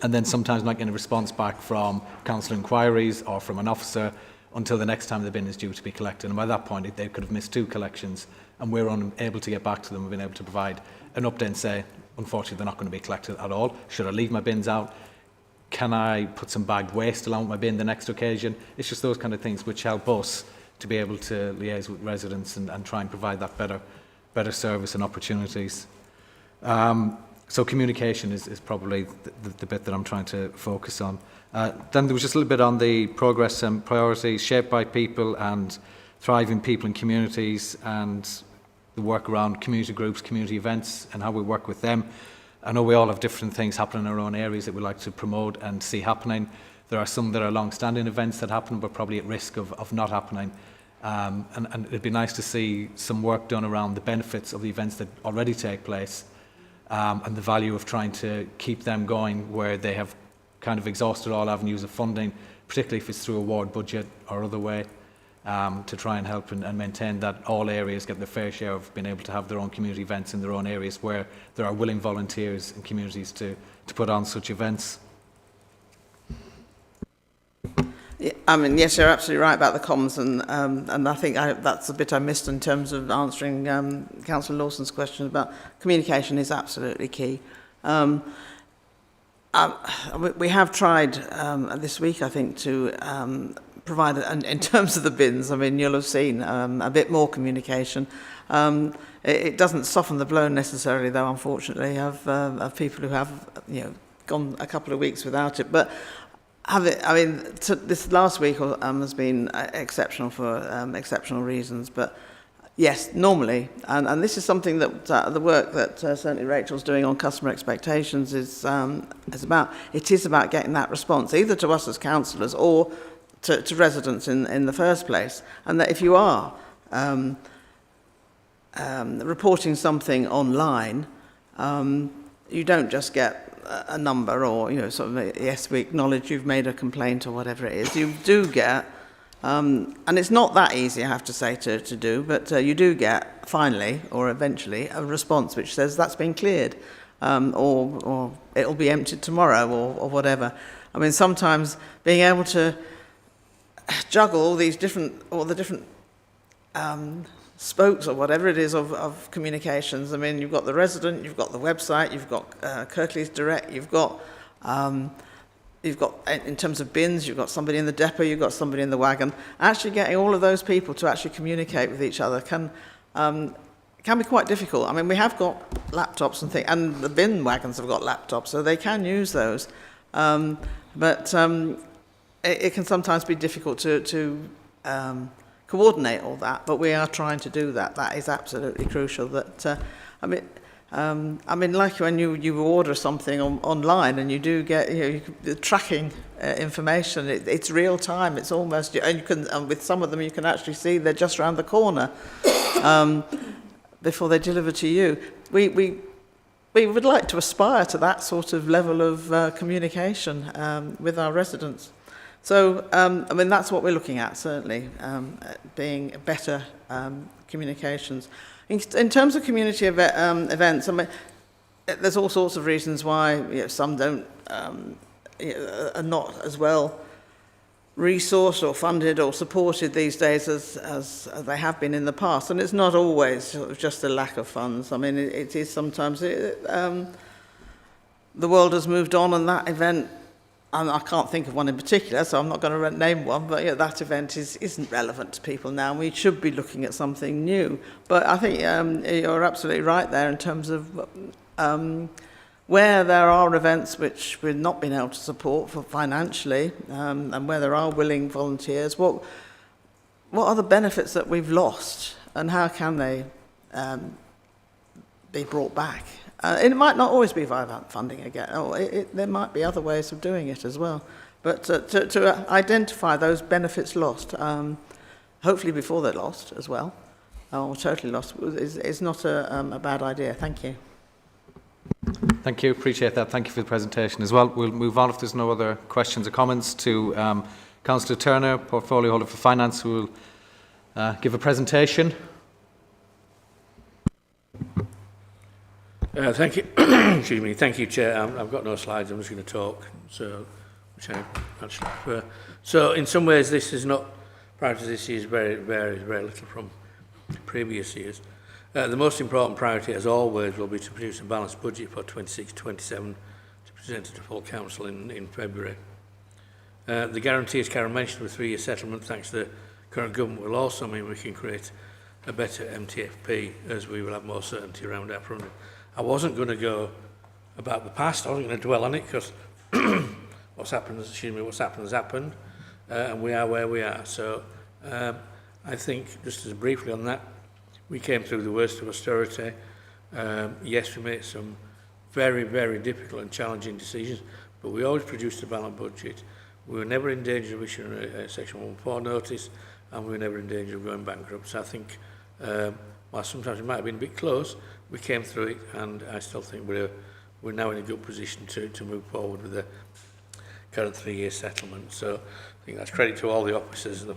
and then sometimes not getting a response back from council inquiries or from an officer until the next time the bin is due to be collected. And by that point, they could have missed 2 collections, and we're unable to get back to them. We've been able to provide an update and say, unfortunately, they're not going to be collected at all. Should I leave my bins out? Can I put some bagged waste along with my bin the next occasion? It's just those kind of things which help us to be able to liaise with residents and try and provide that better service and opportunities. So communication is probably the bit that I'm trying to focus on. Then there was just a little bit on the progress and priorities shaped by people and thriving people and communities, and the work around community groups, community events, and how we work with them. I know we all have different things happening in our own areas that we like to promote and see happening. There are some that are long-standing events that happen, but probably at risk of not happening. And it'd be nice to see some work done around the benefits of the events that already take place, and the value of trying to keep them going where they have kind of exhausted all avenues of funding, particularly if it's through a ward budget or other way, to try and help and maintain that all areas get their fair share of being able to have their own community events in their own areas where there are willing volunteers and communities to put on such events. Yeah, I mean, yes, you're absolutely right about the comms, and I think that's the bit I missed in terms of answering Councillor Lawson's question about communication is absolutely key. We have tried this week, I think, to provide, in terms of the bins, I mean, you'll have seen a bit more communication. It doesn't soften the blow necessarily, though, unfortunately, of people who have, gone a couple of weeks without it. But this last week has been exceptional for exceptional reasons. But yes, normally, and this is something that the work that certainly Rachel's doing on customer expectations is about. It is about getting that response, either to us as councillors or to residents in the first place. And that if you are reporting something online, you don't just get a number or, sort of, yes, we acknowledge you've made a complaint or whatever it is. You do get, and it's not that easy, I have to say, to do, but you do get, finally, or eventually, a response which says that's been cleared, or it'll be emptied tomorrow, or whatever. I mean, sometimes being able to juggle all the different spokes or whatever it is of communications. I mean, you've got the resident, you've got the website, you've got Kirklees Direct, you've got you've got, in terms of bins, you've got somebody in the depot, you've got somebody in the wagon. Actually getting all of those people to actually communicate with each other can be quite difficult. I mean, we have got laptops and things, and the bin wagons have got laptops, so they can use those. But it can sometimes be difficult to coordinate all that, but we are trying to do that. That is absolutely crucial. That I mean, like when you order something online and you do get the tracking information, it's real time. It's almost, and you can, and with some of them you can actually see they're just around the corner before they deliver to you. We would like to aspire to that sort of level of communication with our residents. So, I mean, that's what we're looking at, certainly, being better communications. In terms of community events, I mean, there's all sorts of reasons why some don't are not as well resourced or funded or supported these days as they have been in the past. And it's not always sort of just a lack of funds. I mean, it is sometimes the world has moved on, and that event, and I can't think of one in particular, so I'm not going to name one, but that event isn't relevant to people now. We should be looking at something new. But I think you're absolutely right there in terms of where there are events which we've not been able to support financially, and where there are willing volunteers, what are the benefits that we've lost, and how can they be brought back? It might not always be via funding again, or there might be other ways of doing it as well. But to identify those benefits lost, hopefully before they're lost as well, or totally lost, is not a bad idea. Thank you. Thank you, appreciate that. Thank you for the presentation as well. We'll move on, if there's no other questions or comments, to Councillor Turner, Portfolio Holder for Finance, who will give a presentation. Thank you. Excuse me. Thank you, Chair. I've got no slides. I'm just going to talk. So, which I actually prefer. So, in some ways, this is not. Priority this year is very little from previous years. The most important priority, as always, will be to produce a balanced budget for 26-27 to present to the full council in February. The guarantee, as Karen mentioned, with 3-year settlement, thanks to the current government, will also mean we can create a better MTFP, as we will have more certainty around our funding. I wasn't going to go about the past. I wasn't going to dwell on it, because what's happened has happened, and we are where we are. So I think, just as briefly on that, we came through the worst of austerity. Yes, we made some very difficult and challenging decisions, but we always produced a balanced budget. We were never in danger of issuing a Section 114 notice, and we were never in danger of going bankrupt. So I think, while sometimes it might have been a bit close, we came through it, and I still think we're now in a good position to move forward with the current 3-year settlement. So I think that's credit to all the officers, the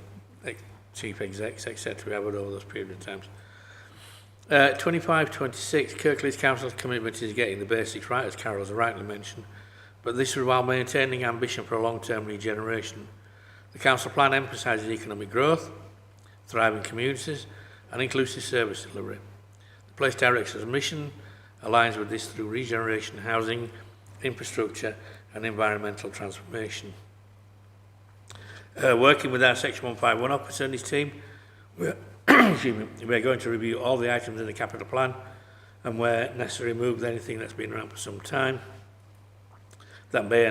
chief execs, etc. we have over those period of times. 25-26, Kirklees Council's commitment is getting the basics right, as Carol's rightly mentioned, but this is while maintaining ambition for a long-term regeneration. The council plan emphasises economic growth, thriving communities, and inclusive service delivery. The Place Director's mission aligns with this through regeneration, housing, infrastructure, and environmental transformation. Working with our Section 151 officer and his team, we're going to review all the items in the capital plan, and where necessary move anything that's been around for some time that may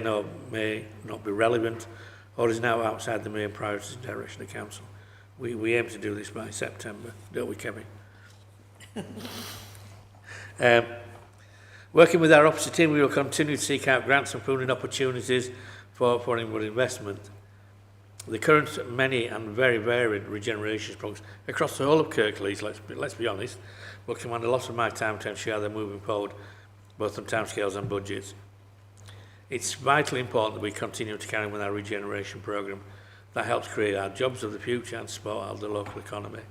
not be relevant or is now outside the main priorities and direction of the council. We aim to do this by September, don't we, Kevin? Working with our officer team, we will continue to seek out grants and funding opportunities for inward investment. The current many and very varied regeneration projects across the whole of Kirklees, let's be honest, will command a lot of my time to ensure they're moving forward, both on timescales and budgets. It's vitally important that we continue to carry on with our regeneration programme that helps create our jobs of the future and support the local economy.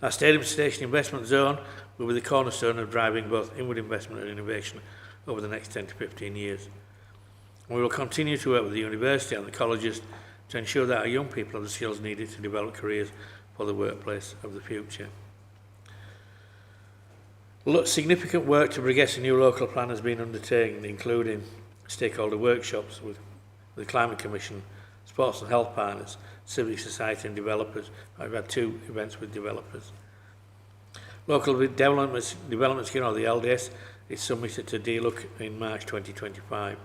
Our Stadium Station Investment Zone will be the cornerstone of driving both inward investment and innovation over the next 10 to 15 years. We will continue to work with the university and the colleges to ensure that our young people have the skills needed to develop careers for the workplace of the future. Significant work to progress a new local plan has been undertaken, including stakeholder workshops with the Climate Commission, sports and health partners, civic society and developers. I've had 2 events with developers. Local development scheme, or the LDS, is submitted to DLUC in March 2025.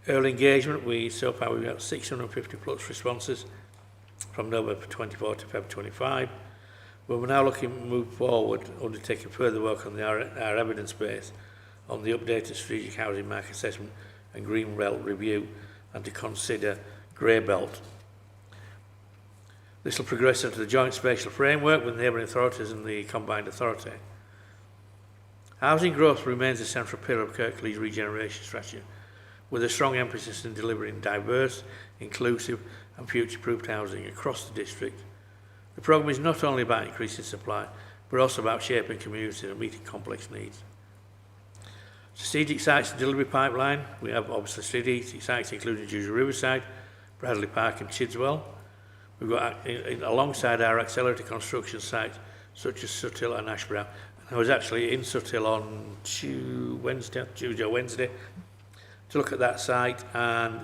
Early engagement, so far we've got 650 plus responses from November 24 to February 25. But we're now looking to move forward, undertaking further work on our evidence base on the updated strategic housing market assessment and green belt review, and to consider grey belt. This will progress into the joint spatial framework with neighbouring authorities and the combined authority. Housing growth remains a central pillar of Kirklees' regeneration strategy, with a strong emphasis in delivering diverse, inclusive and future-proofed housing across the district. The programme is not only about increasing supply, but also about shaping communities and meeting complex needs. Strategic sites and delivery pipeline, we have obviously strategic sites including Dewsbury Riverside, Bradley Park and Chidswell. We've got alongside our accelerated construction sites such as Suthill and Ashbrow. I was actually in Suthill on Tuesday or Wednesday to look at that site, and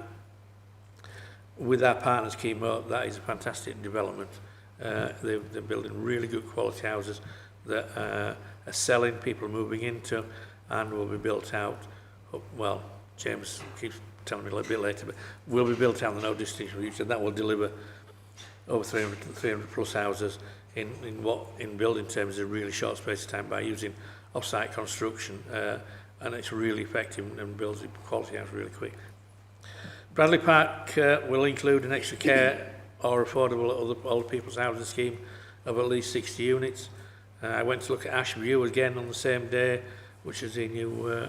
with our partners Chemo, that is a fantastic development. They're building really good quality houses that are selling, people are moving into, and will be built out. Well, James keeps telling me a little bit later, but will be built out in the no distant future. That will deliver over 300 plus houses in building terms in a really short space of time by using off-site construction, and it's really effective and builds a quality house really quick. Bradley Park will include an extra care or affordable older people's housing scheme of at least 60 units. I went to look at Ashview again on the same day, which is a new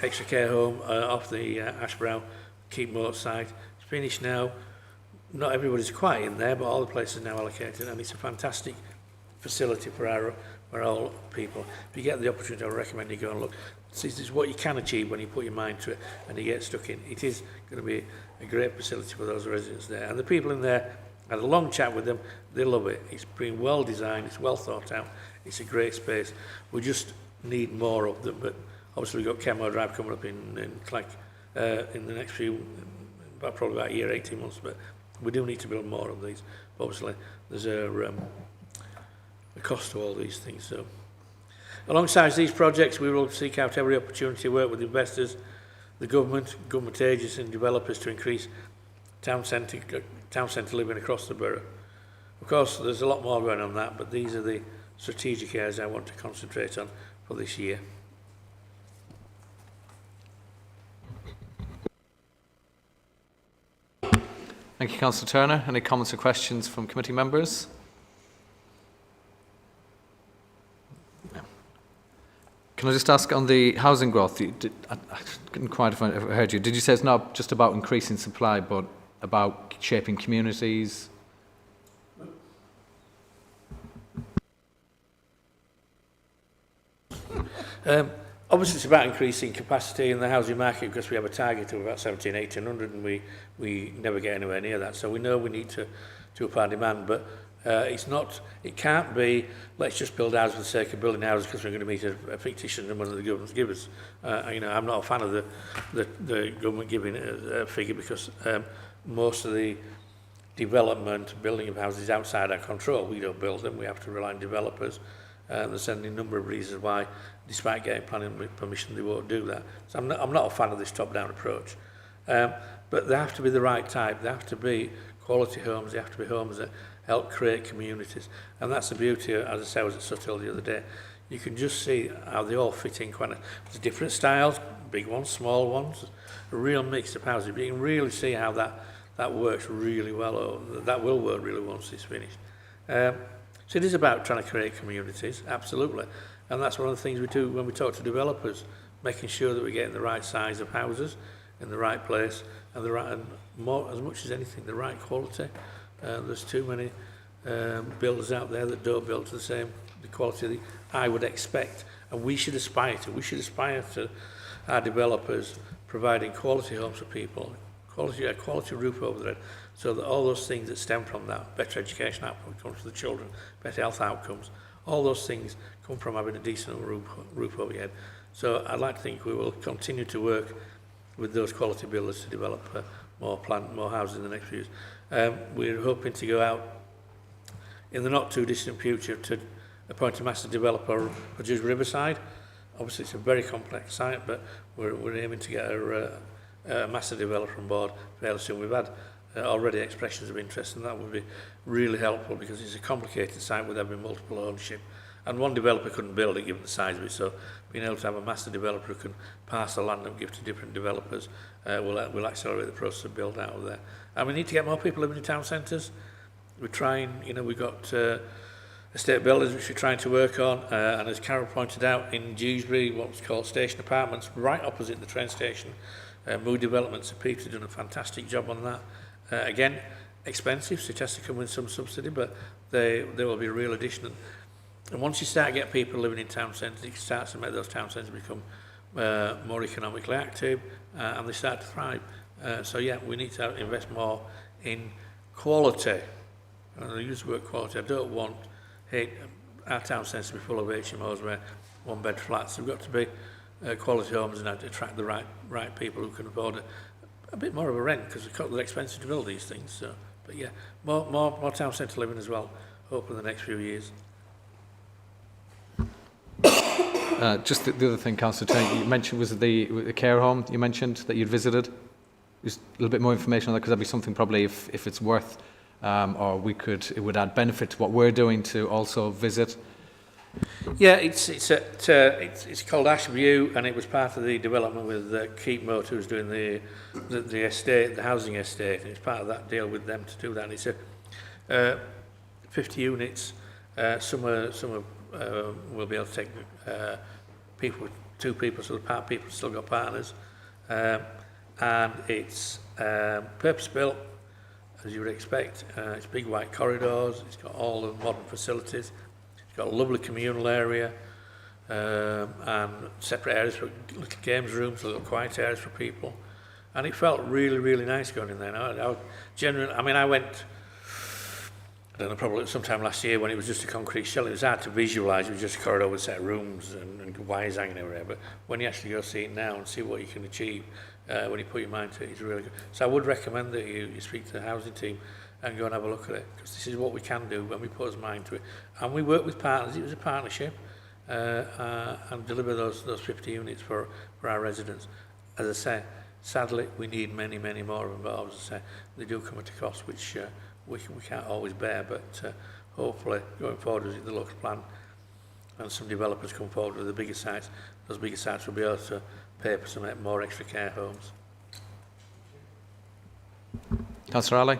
extra care home off the Ashbrow Keepmoat site. It's finished now. Not everybody's quite in there, but all the places are now allocated, and it's a fantastic facility for our old people. If you get the opportunity, I recommend you go and look. This is what you can achieve when you put your mind to it and you get stuck in. It is going to be a great facility for those residents there. And the people in there, I had a long chat with them, they love it. It's been well designed, it's well thought out, it's a great space. We just need more of them, but obviously we've got Kenmore Drive coming up in the next few, probably about a year, 18 months, but we do need to build more of these. Obviously, there's a cost to all these things. So, alongside these projects, we will seek out every opportunity to work with investors, the government agencies and developers to increase town centre living across the borough. Of course, there's a lot more going on that, but these are the strategic areas I want to concentrate on for this year. Thank you, Councillor Turner. Any comments or questions from committee members? Can I just ask on the housing growth, I couldn't quite have heard you. Did you say it's not just about increasing supply, but about shaping communities? Obviously, it's about increasing capacity in the housing market because we have a target of about 1,800 and we never get anywhere near that. So we know we need to up our demand, but it can't be, let's just build houses for the sake of building houses because we're going to meet a fictitious number that the government give us. I'm not a fan of the government giving a figure because most of the development, building of houses is outside our control. We don't build them, we have to rely on developers. There's any number of reasons why, despite getting planning permission, they won't do that. So I'm not a fan of this top-down approach. But they have to be the right type. They have to be quality homes. They have to be homes that help create communities. And that's the beauty, as I said, I was at Suthill the other day. You can just see how they all fit in quite there's different styles, big ones, small ones, a real mix of houses. But you can really see how that works really well, or that will work really well once it's finished. So it is about trying to create communities, absolutely. And that's one of the things we do when we talk to developers, making sure that we're getting the right size of houses in the right place and more, as much as anything, the right quality. There's too many builders out there that don't build to the quality that I would expect. And we should aspire to. We should aspire to our developers providing quality homes for people, a quality roof over their head, so that all those things that stem from that, better education outcome comes for the children, better health outcomes, all those things come from having a decent roof over your head. So I'd like to think we will continue to work with those quality builders to develop more houses in the next few years. We're hoping to go out in the not too distant future to appoint a master developer for just Riverside. Obviously it's a very complex site, but we're aiming to get a master developer on board fairly soon. We've had already expressions of interest, and that would be really helpful because it's a complicated site with having multiple ownership. And one developer couldn't build it given the size of it, so being able to have a master developer who can pass the land and give to different developers will accelerate the process of build out of there. And we need to get more people living in town centres. We're trying, we've got estate builders which we're trying to work on, and as Carol pointed out, in Dewsbury, what's called station apartments, right opposite the train station, Mood Developments and Peter have done a fantastic job on that. Again, expensive, so it has to come with some subsidy, but they will be a real addition. And once you start to get people living in town centres, it starts to make those town centres become more economically active, and they start to thrive. So yeah, we need to invest more in quality. And I use the word quality. I don't want our town centres to be full of HMOs where one-bed flats. They've got to be quality homes and attract the right people who can afford a bit more of a rent because they're expensive to build these things. So, but yeah, more town centre living as well. Hope in the next few years. Just the other thing, Councillor Tennant, you mentioned was the care home you mentioned that you'd visited. Just a little bit more information on that, because that'd be something probably if it's worth, or it would add benefit to what we're doing to also visit. Yeah, it's called Ashview, and it was part of the development with Keep Motor, who's doing the estate, the housing estate, and it's part of that deal with them to do that. And it's 50 units. Some will be able to take people with 2 people, so the people have still got partners. And it's purpose-built, as you would expect. It's big white corridors, it's got all the modern facilities, it's got a lovely communal area, and separate areas for little games rooms, little quiet areas for people. And it felt really, really nice going in there. I went, I don't know, probably sometime last year when it was just a concrete shell. It was hard to visualise. It was just a corridor with a set of rooms and wires hanging everywhere. But when you actually go see it now and see what you can achieve when you put your mind to it, it's really good. So I would recommend that you speak to the housing team and go and have a look at it, because this is what we can do when we put our mind to it. And we work with partners. It was a partnership, and deliver those 50 units for our residents. As I say, sadly, we need many, many more of them. But as I say, they do come at a cost, which we can't always bear, but hopefully going forward with the local plan and some developers come forward with the bigger sites, those bigger sites will be able to pay for some more extra care homes. Councillor Ali?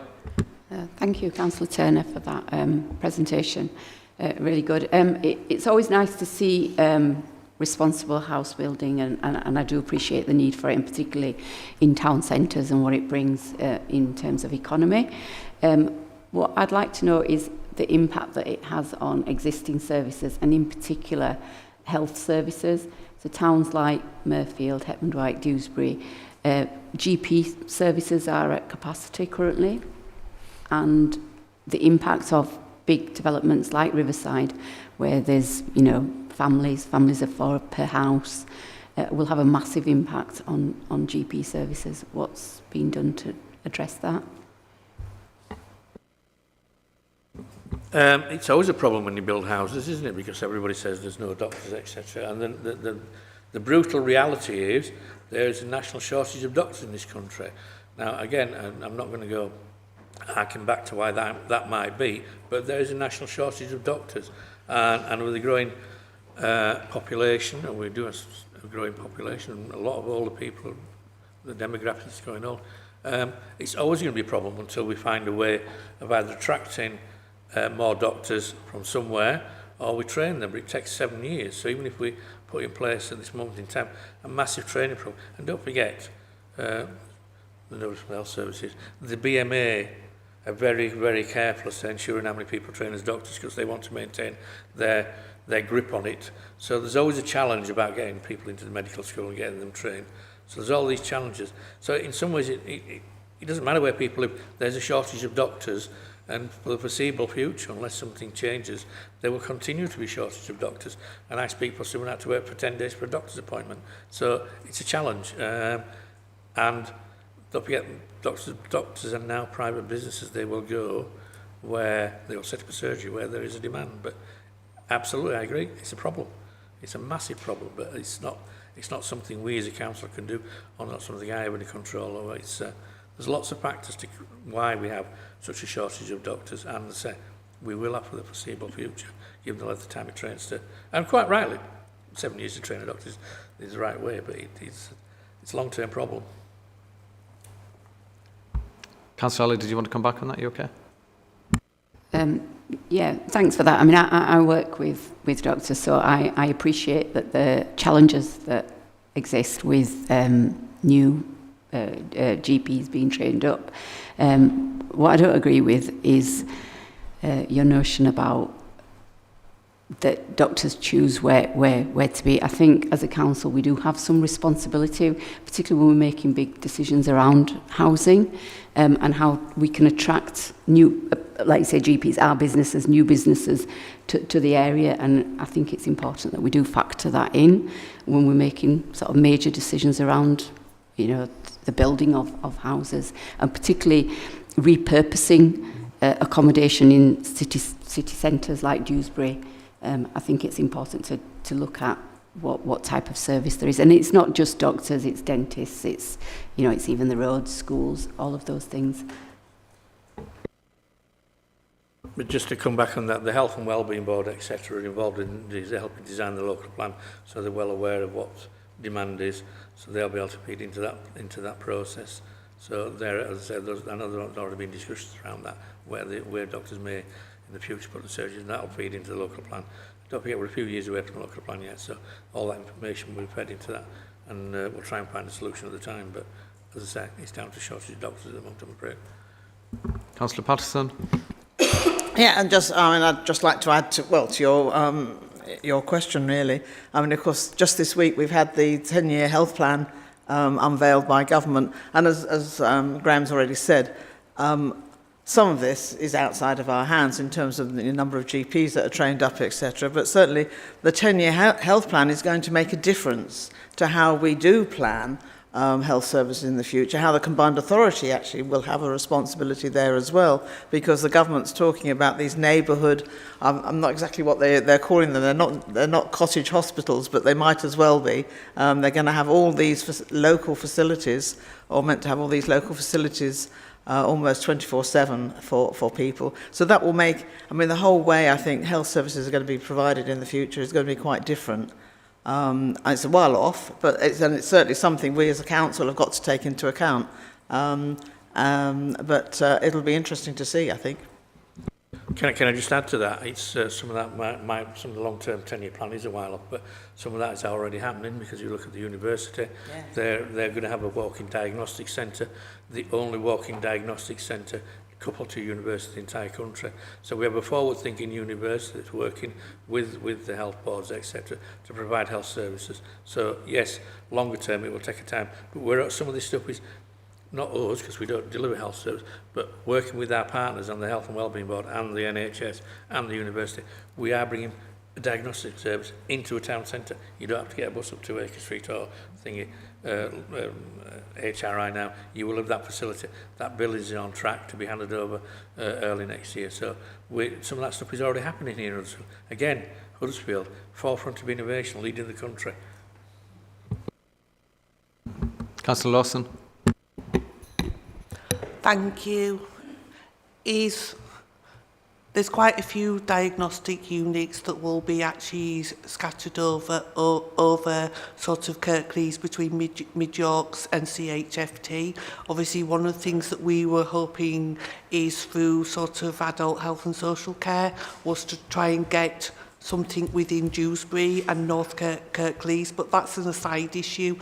Thank you, Councillor Turner, for that presentation. Really good. It's always nice to see responsible house building, and I do appreciate the need for it, and particularly in town centres and what it brings in terms of economy. What I'd like to know is the impact that it has on existing services, and in particular health services. So towns like Mirfield, Hetman Dwight, Dewsbury, GP services are at capacity currently, and the impact of big developments like Riverside, where there's families of 4 per house, will have a massive impact on GP services. What's been done to address that? It's always a problem when you build houses, isn't it? Because everybody says there's no doctors, etc. And then the brutal reality is there is a national shortage of doctors in this country. Now, again, I'm not going to go harking back to why that might be, but there is a national shortage of doctors. And with the growing population, and we do have a growing population, a lot of older people, the demographics going on, it's always going to be a problem until we find a way of either attracting more doctors from somewhere, or we train them. But it takes 7 years. So even if we put in place at this moment in time a massive training program, and don't forget the Notice for Health Services, the BMA are very, very careful as to ensuring how many people train as doctors, because they want to maintain their grip on it. So there's always a challenge about getting people into the medical school and getting them trained. So there's all these challenges. So in some ways, it doesn't matter where people live. There's a shortage of doctors, And for the foreseeable future, unless something changes, there will continue to be shortage of doctors. And I speak for someone who had to wait for 10 days for a doctor's appointment. So it's a challenge. And don't forget, doctors are now private businesses. They will go where they will set up a surgery where there is a demand. But absolutely, I agree. It's a problem. It's a massive problem, but it's not something we as a council can do, or not something I have any control over. There's lots of factors to why we have such a shortage of doctors, and as I say, we will have for the foreseeable future, given the length of time it trains to, and quite rightly, 7 years to train a doctor is the right way, but it's a long-term problem. Councillor Ali, did you want to come back on that? You okay? Yeah, thanks for that. I mean, I work with doctors, so I appreciate that the challenges that exist with new GPs being trained up. What I don't agree with is your notion about that doctors choose where to be. I think as a council we do have some responsibility, particularly when we're making big decisions around housing, and how we can attract new, like you say, GPs, our businesses, new businesses to the area. And I think it's important that we do factor that in when we're making sort of major decisions around, you know, the building of houses, and particularly repurposing accommodation in city centres like Dewsbury. I think it's important to look at what type of service there is, and it's not just doctors, it's dentists, it's, you know, it's even the roads, schools, all of those things. But just to come back on that, the Health and Wellbeing Board, etc., are involved in helping design the local plan, so they're well aware of what demand is, so they'll be able to feed into that process. So there, as I said, I know there have already been discussions around that, where doctors may in the future put the surgery, and that'll feed into the local plan. Don't forget, we're a few years away from the local plan yet, so all that information will be fed into that, and we'll try and find a solution at the time. But as I say, it's down to shortage of doctors at the moment, I'm afraid. Councillor Patterson. Yeah, and I'd just like to add to your question, really. I mean, of course, just this week we've had the 10-year health plan unveiled by government, and as Graham's already said, some of this is outside of our hands in terms of the number of GPs that are trained up, etc. But certainly the 10-year health plan is going to make a difference to how we do plan health services in the future, how the combined authority actually will have a responsibility there as well, because the government's talking about these neighbourhood, I'm not exactly what they're calling them, they're not cottage hospitals, but they might as well be. They're going to have all these local facilities, or meant to have all these local facilities almost 24/7 for people. So that will make, I mean, the whole way I think health services are going to be provided in the future is going to be quite different. It's a while off, but it's certainly something we as a council have got to take into account. But it'll be interesting to see, I think. Can I just add to that? It's some of that some of the long-term 10-year plan is a while off, but some of that is already happening, because you look at the university, they're going to have a walk-in diagnostic centre, the only walk-in diagnostic centre coupled to university in the entire country. So we have a forward-thinking university that's working with the health boards, etc., to provide health services. So yes, longer term it will take a time, but where some of this stuff is not us, because we don't deliver health service, but working with our partners on the Health and Wellbeing Board and the NHS and the university, we are bringing a diagnostic service into a town centre. You don't have to get a bus up to Acre Street or thingy, HRI now. You will have that facility. That bill is on track to be handed over early next year. So some of that stuff is already happening here. Again, Huddersfield, forefront of innovation, leading the country. Councillor Lawson. Thank you. There's quite a few diagnostic units that will be actually scattered over sort of Kirklees between Mid-Yorks and CHFT. Obviously, one of the things that we were hoping is through sort of adult health and social care was to try and get something within Dewsbury and North Kirklees, but that's an aside issue.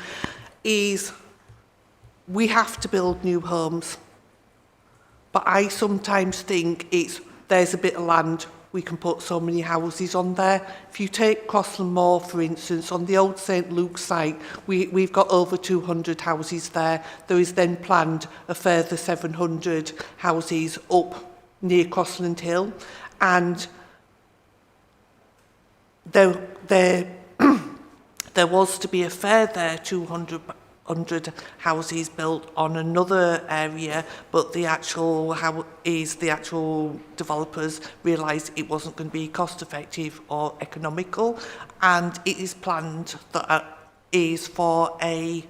We have to build new homes, but I sometimes think there's a bit of land, we can put so many houses on there. If you take Crossland Moor, for instance, on the old St Luke's site, we've got over 200 houses there. There is then planned a further 700 houses up near Crossland Hill, and there was to be a further 200 houses built on another area, but the actual developers realised it wasn't going to be cost effective or economical, and it is planned that is for a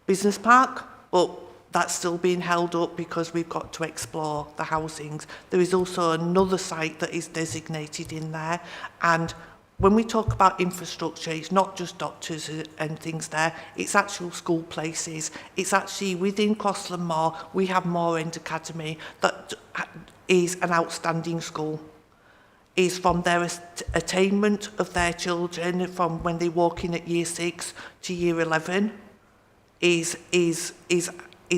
business park, but that's still being held up because we've got to explore the housings. There is also another site that is designated in there, and when we talk about infrastructure, it's not just doctors and things there, it's actual school places. It's actually within Crossland Moor, we have Moor End Academy that is an outstanding school. Is from their attainment of their children from when they walk in at year 6 to year 11 is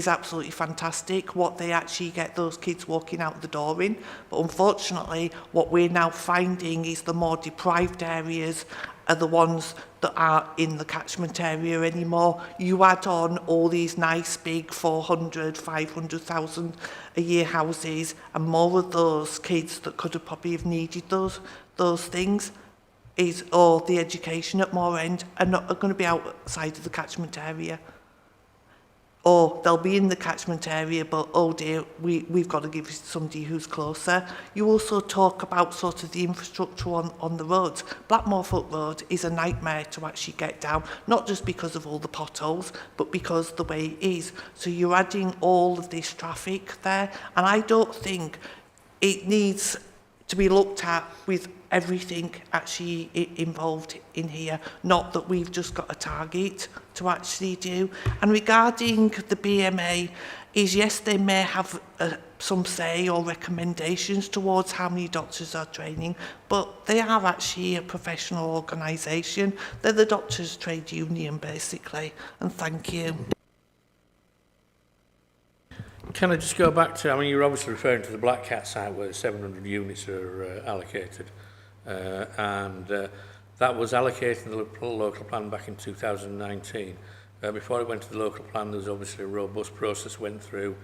absolutely fantastic what they actually get those kids walking out the door in. But unfortunately, what we're now finding is the more deprived areas are the ones that aren't in the catchment area anymore. You add on all these nice big 400, 500,000 a year houses, and more of those kids that could have probably have needed those things or the education at Moor End are going to be outside of the catchment area. Or they'll be in the catchment area, but oh dear, we've got to give it to somebody who's closer. You also talk about sort of the infrastructure on the roads. Blackmoorfoot Road is a nightmare to actually get down, not just because of all the potholes, but because the way it is. So you're adding all of this traffic there, and I don't think it needs to be looked at with everything actually involved in here, not that we've just got a target to actually do. And regarding the BMA, is yes, they may have some say or recommendations towards how many doctors are training, but they are actually a professional organisation. They're the doctors' trade union, basically. And thank you. Can I just go back to, I mean, you're obviously referring to the Black Cat site where 700 units are allocated. That was allocated in the local plan back in 2019. Before it went to the local plan, there was obviously a robust process went through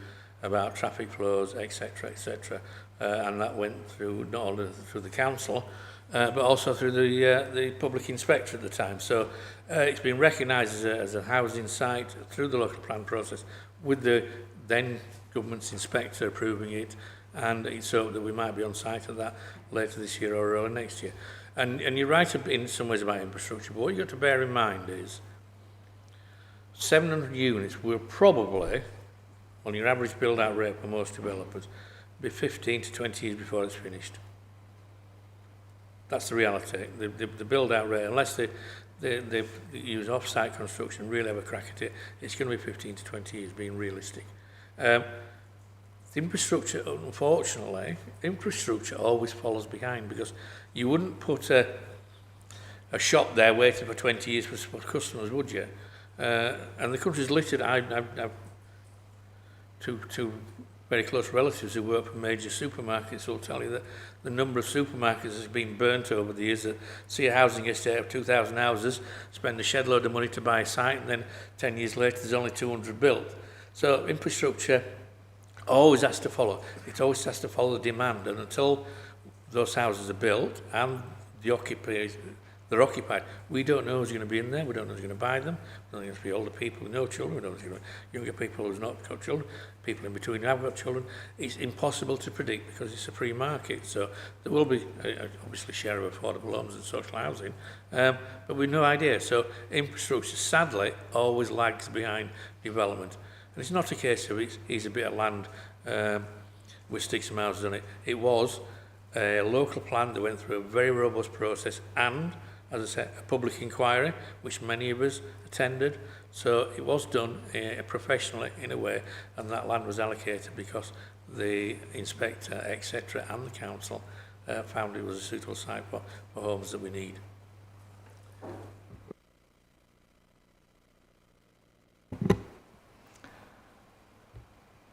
about traffic flows, etc., etc., and that went through not only through the council, but also through the public inspector at the time. So it's been recognised as a housing site through the local plan process, with the then government's inspector approving it, and it's hoped that we might be on site at that later this year or early next year. And you're right in some ways about infrastructure, but what you've got to bear in mind is 700 units will probably, on your average build-out rate for most developers, be 15 to 20 years before it's finished. That's the reality. The build-out rate, unless they use off-site construction, really have a crack at it, it's going to be 15 to 20 years, being realistic. The infrastructure, unfortunately, infrastructure always follows behind, because you wouldn't put a shop there waiting for 20 years for customers, would you? And the country's littered. I've two very close relatives who work for major supermarkets will tell you that the number of supermarkets has been burnt over the years, that see a housing estate of 2,000 houses, spend a shed load of money to buy a site, and then 10 years later there's only 200 built. So infrastructure always has to follow. It always has to follow the demand, and until those houses are built and they're occupied, we don't know who's going to be in there, we don't know who's going to buy them, we don't know who's going to be older people with no children, we don't know who's going to be younger people who's not got children, people in between who have got children. It's impossible to predict because it's a free market. So there will be obviously share of affordable homes and social housing, but we've no idea. So infrastructure sadly always lags behind development. And it's not a case of it's a bit of land with sticks and houses on it. It was a local plan that went through a very robust process and, as I said, a public inquiry, which many of us attended. So it was done professionally in a way, and that land was allocated because the inspector, etc., and the council found it was a suitable site for homes that we need.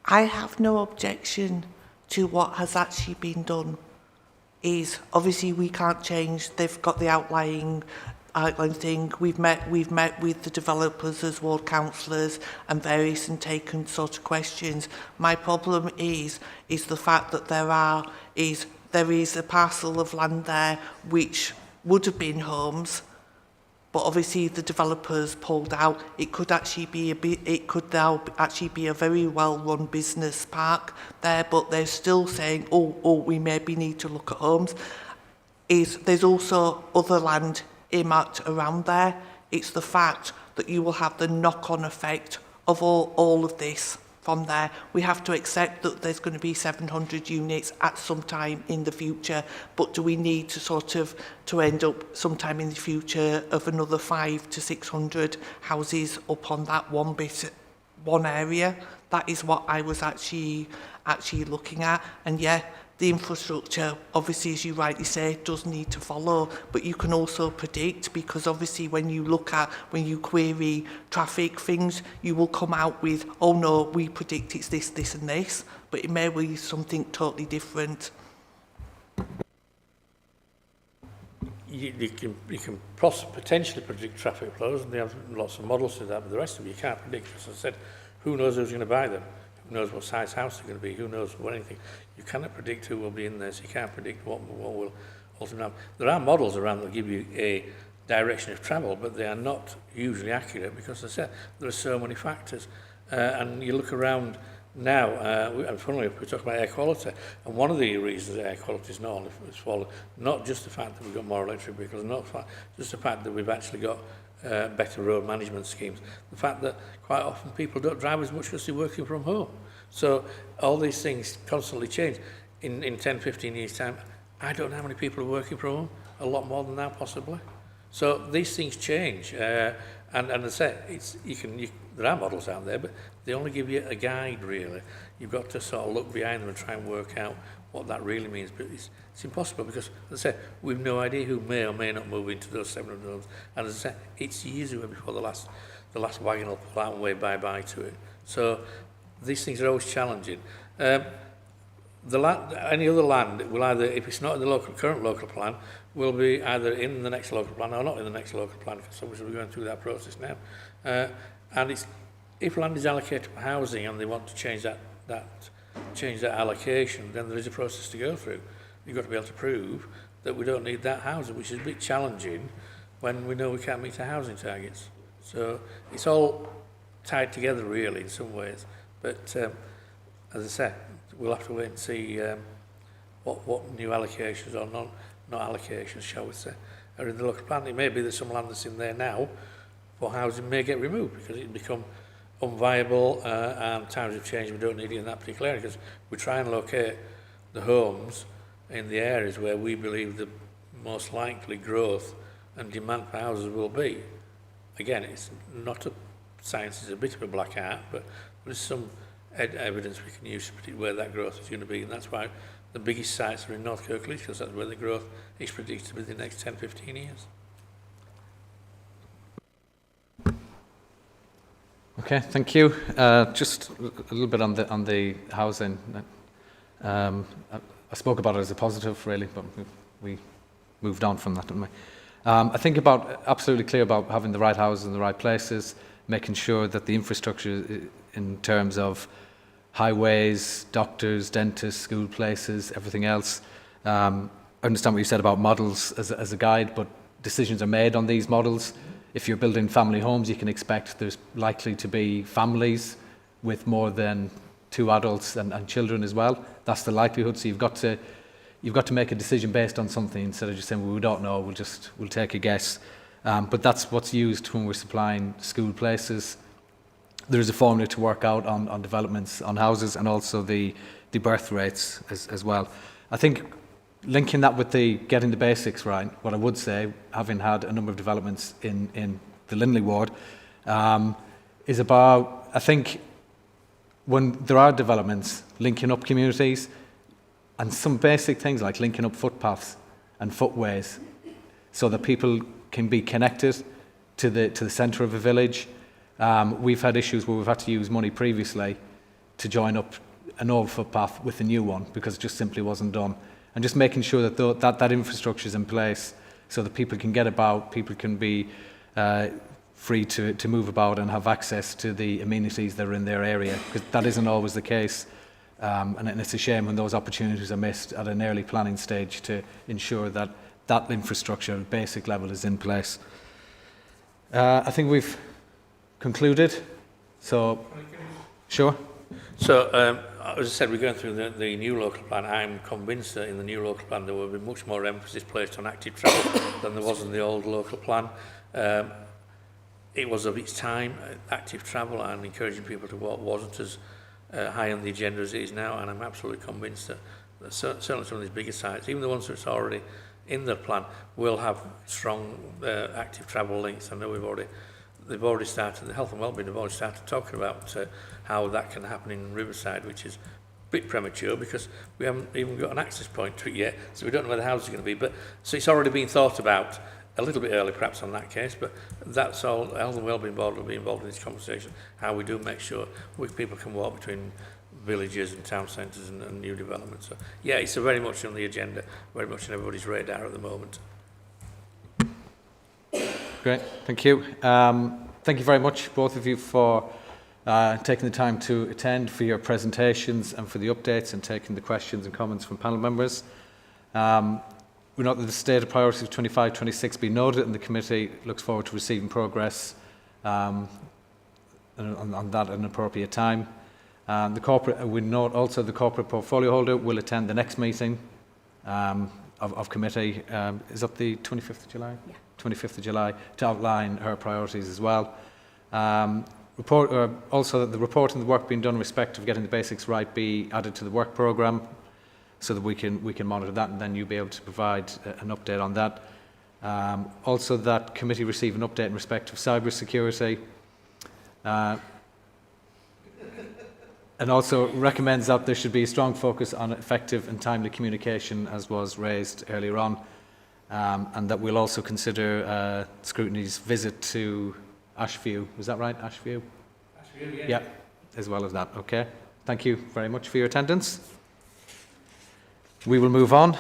I have no objection to what has actually been done. Is obviously we can't change, they've got the outlying outline thing. We've met with the developers as ward councillors and various and taken sort of questions. My problem is the fact that there is a parcel of land there which would have been homes, but obviously the developers pulled out. It could actually be now actually be a very well-run business park there, but they're still saying, oh, we maybe need to look at homes. There's also other land earmarked around there. It's the fact that you will have the knock-on effect of all of this from there. We have to accept that there's going to be 700 units at some time in the future, but do we need to end up sometime in the future of another 500 to 600 houses up on that one area? That is what I was actually looking at. And yeah, the infrastructure, obviously, as you rightly say, does need to follow, but you can also predict, because obviously when you query traffic things, you will come out with, oh no, we predict it's this, this and this, but it may be something totally different. You can potentially predict traffic flows, and they have lots of models to that, but the rest of it you can't predict. As I said, who knows who's going to buy them? Who knows what size house they're going to be? Who knows what anything? You cannot predict who will be in there, so you can't predict what will ultimately happen. There are models around that give you a direction of travel, but they are not usually accurate because, as I said, there are so many factors. And you look around now, and funnily we're talking about air quality, and one of the reasons that air quality is not fallen, not just the fact that we've got more electric vehicles, not just the fact that we've actually got better road management schemes, the fact that quite often people don't drive as much because they're working from home. So all these things constantly change. In 10, 15 years' time, I don't know how many people are working from home, a lot more than that possibly. So these things change. And as I say, there are models out there, but they only give you a guide, really. You've got to sort of look behind them and try and work out what that really means. But it's impossible because, as I say, we've no idea who may or may not move into those 700 homes. And as I say, it's years away before the last wagon will pull out and wave bye-bye to it. So these things are always challenging. The land, any other land will either, if it's not in the current local plan, will be either in the next local plan or not in the next local plan, because obviously we're going through that process now. And if land is allocated for housing and they want to change that allocation, then there is a process to go through. You've got to be able to prove that we don't need that housing, which is a bit challenging when we know we can't meet our housing targets. So it's all tied together really in some ways. But as I said, we'll have to wait and see what new allocations or not allocations, shall we say, are in the local plan. It may be that some land that's in there now for housing may get removed because it become unviable and times have changed. We don't need it in that particular area because we try and locate the homes in the areas where we believe the most likely growth and demand for houses will be. Again, it's not a science, it's a bit of a black art, but there's some evidence we can use to predict where that growth is going to be, and that's why the biggest sites are in North Kirklees, because that's where the growth is predicted to be the next 10, 15 years. Okay, thank you. Just a little bit on the housing. I spoke about it as a positive, really, but we moved on from that, didn't we? I think absolutely clear about having the right houses in the right places, making sure that the infrastructure in terms of highways, doctors, dentists, school places, everything else. I understand what you said about models as a guide, but decisions are made on these models. If you're building family homes, you can expect there's likely to be families with more than 2 adults and children as well. That's the likelihood. So you've got to make a decision based on something instead of just saying, well, we don't know, we'll take a guess. But that's what's used when we're supplying school places. There is a formula to work out on developments, on houses, and also the birth rates as well. I think linking that with getting the basics right, what I would say, having had a number of developments in the Linley ward, is about, I think, when there are developments, linking up communities, and some basic things like linking up footpaths and footways so that people can be connected to the centre of a village. We've had issues where we've had to use money previously to join up an old footpath with a new one because it just simply wasn't done. And just making sure that that infrastructure is in place so that people can get about, people can be free to move about and have access to the amenities that are in their area, because that isn't always the case. And it's a shame when those opportunities are missed at an early planning stage to ensure that that infrastructure at basic level is in place. I think we've concluded. So, sure. So, as I said, we're going through the new local plan. I'm convinced that in the new local plan there will be much more emphasis placed on active travel than there was in the old local plan. It was of its time, active travel and encouraging people to walk wasn't as high on the agenda as it is now, and I'm absolutely convinced that certainly some of these bigger sites, even the ones that's already in the plan, will have strong active travel links. I know they've already started, the health and wellbeing have already started talking about how that can happen in Riverside, which is a bit premature because we haven't even got an access point to it yet, so we don't know where the houses are going to be. But so it's already been thought about a little bit early perhaps on that case, but that's all. The Health and Wellbeing Board will be involved in this conversation, how we do make sure people can walk between villages and town centres and new developments. So yeah, it's very much on the agenda, very much on everybody's radar at the moment. Great, thank you. Thank you very much, both of you, for taking the time to attend, for your presentations and for the updates and taking the questions and comments from panel members. We note that the stated priorities of 25-26 be noted, and the committee looks forward to receiving progress on that at an appropriate time. We note also the corporate portfolio holder will attend the next meeting of committee. Is that the 25th of July? Yeah. 25th of July, to outline her priorities as well. Also that the report and the work being done in respect of getting the basics right be added to the work programme, so that we can monitor that, and then you'll be able to provide an update on that. Also that committee receive an update in respect of cyber security, and also recommends that there should be a strong focus on effective and timely communication, as was raised earlier on, and that we'll also consider Scrutiny's visit to Ashview. Was that right, Ashview? Ashview, yeah. Yeah, as well as that. Okay. Thank you very much for your attendance. We will move on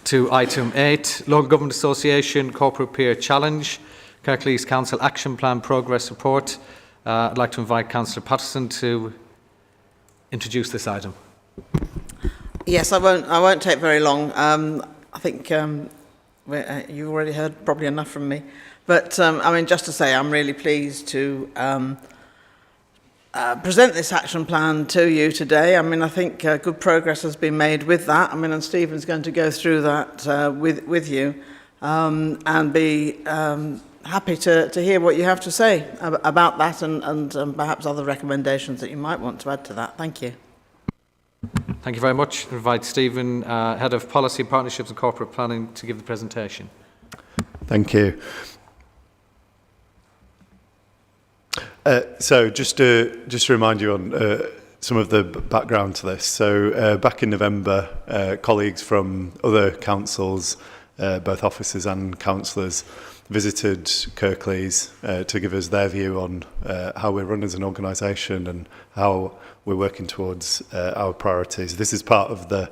to item 8, Local Government Association Corporate Peer Challenge, Kirklees Council Action Plan Progress Report. I'd like to invite Councillor Patterson to introduce this item. Yes, I won't take very long. I think you've already heard probably enough from me. But, I mean, just to say, I'm really pleased to present this action plan to you today. I mean, I think good progress has been made with that. I mean, and Stephen's going to go through that with you and be happy to hear what you have to say about that and perhaps other recommendations that you might want to add to that. Thank you. Thank you very much. I invite Stephen, Head of Policy, Partnerships and Corporate Planning, to give the presentation. Thank you. So just to remind you on some of the background to this. So back in November, colleagues from other councils, both officers and councillors, visited Kirklees to give us their view on how we're run as an organisation and how we're working towards our priorities. This is part of the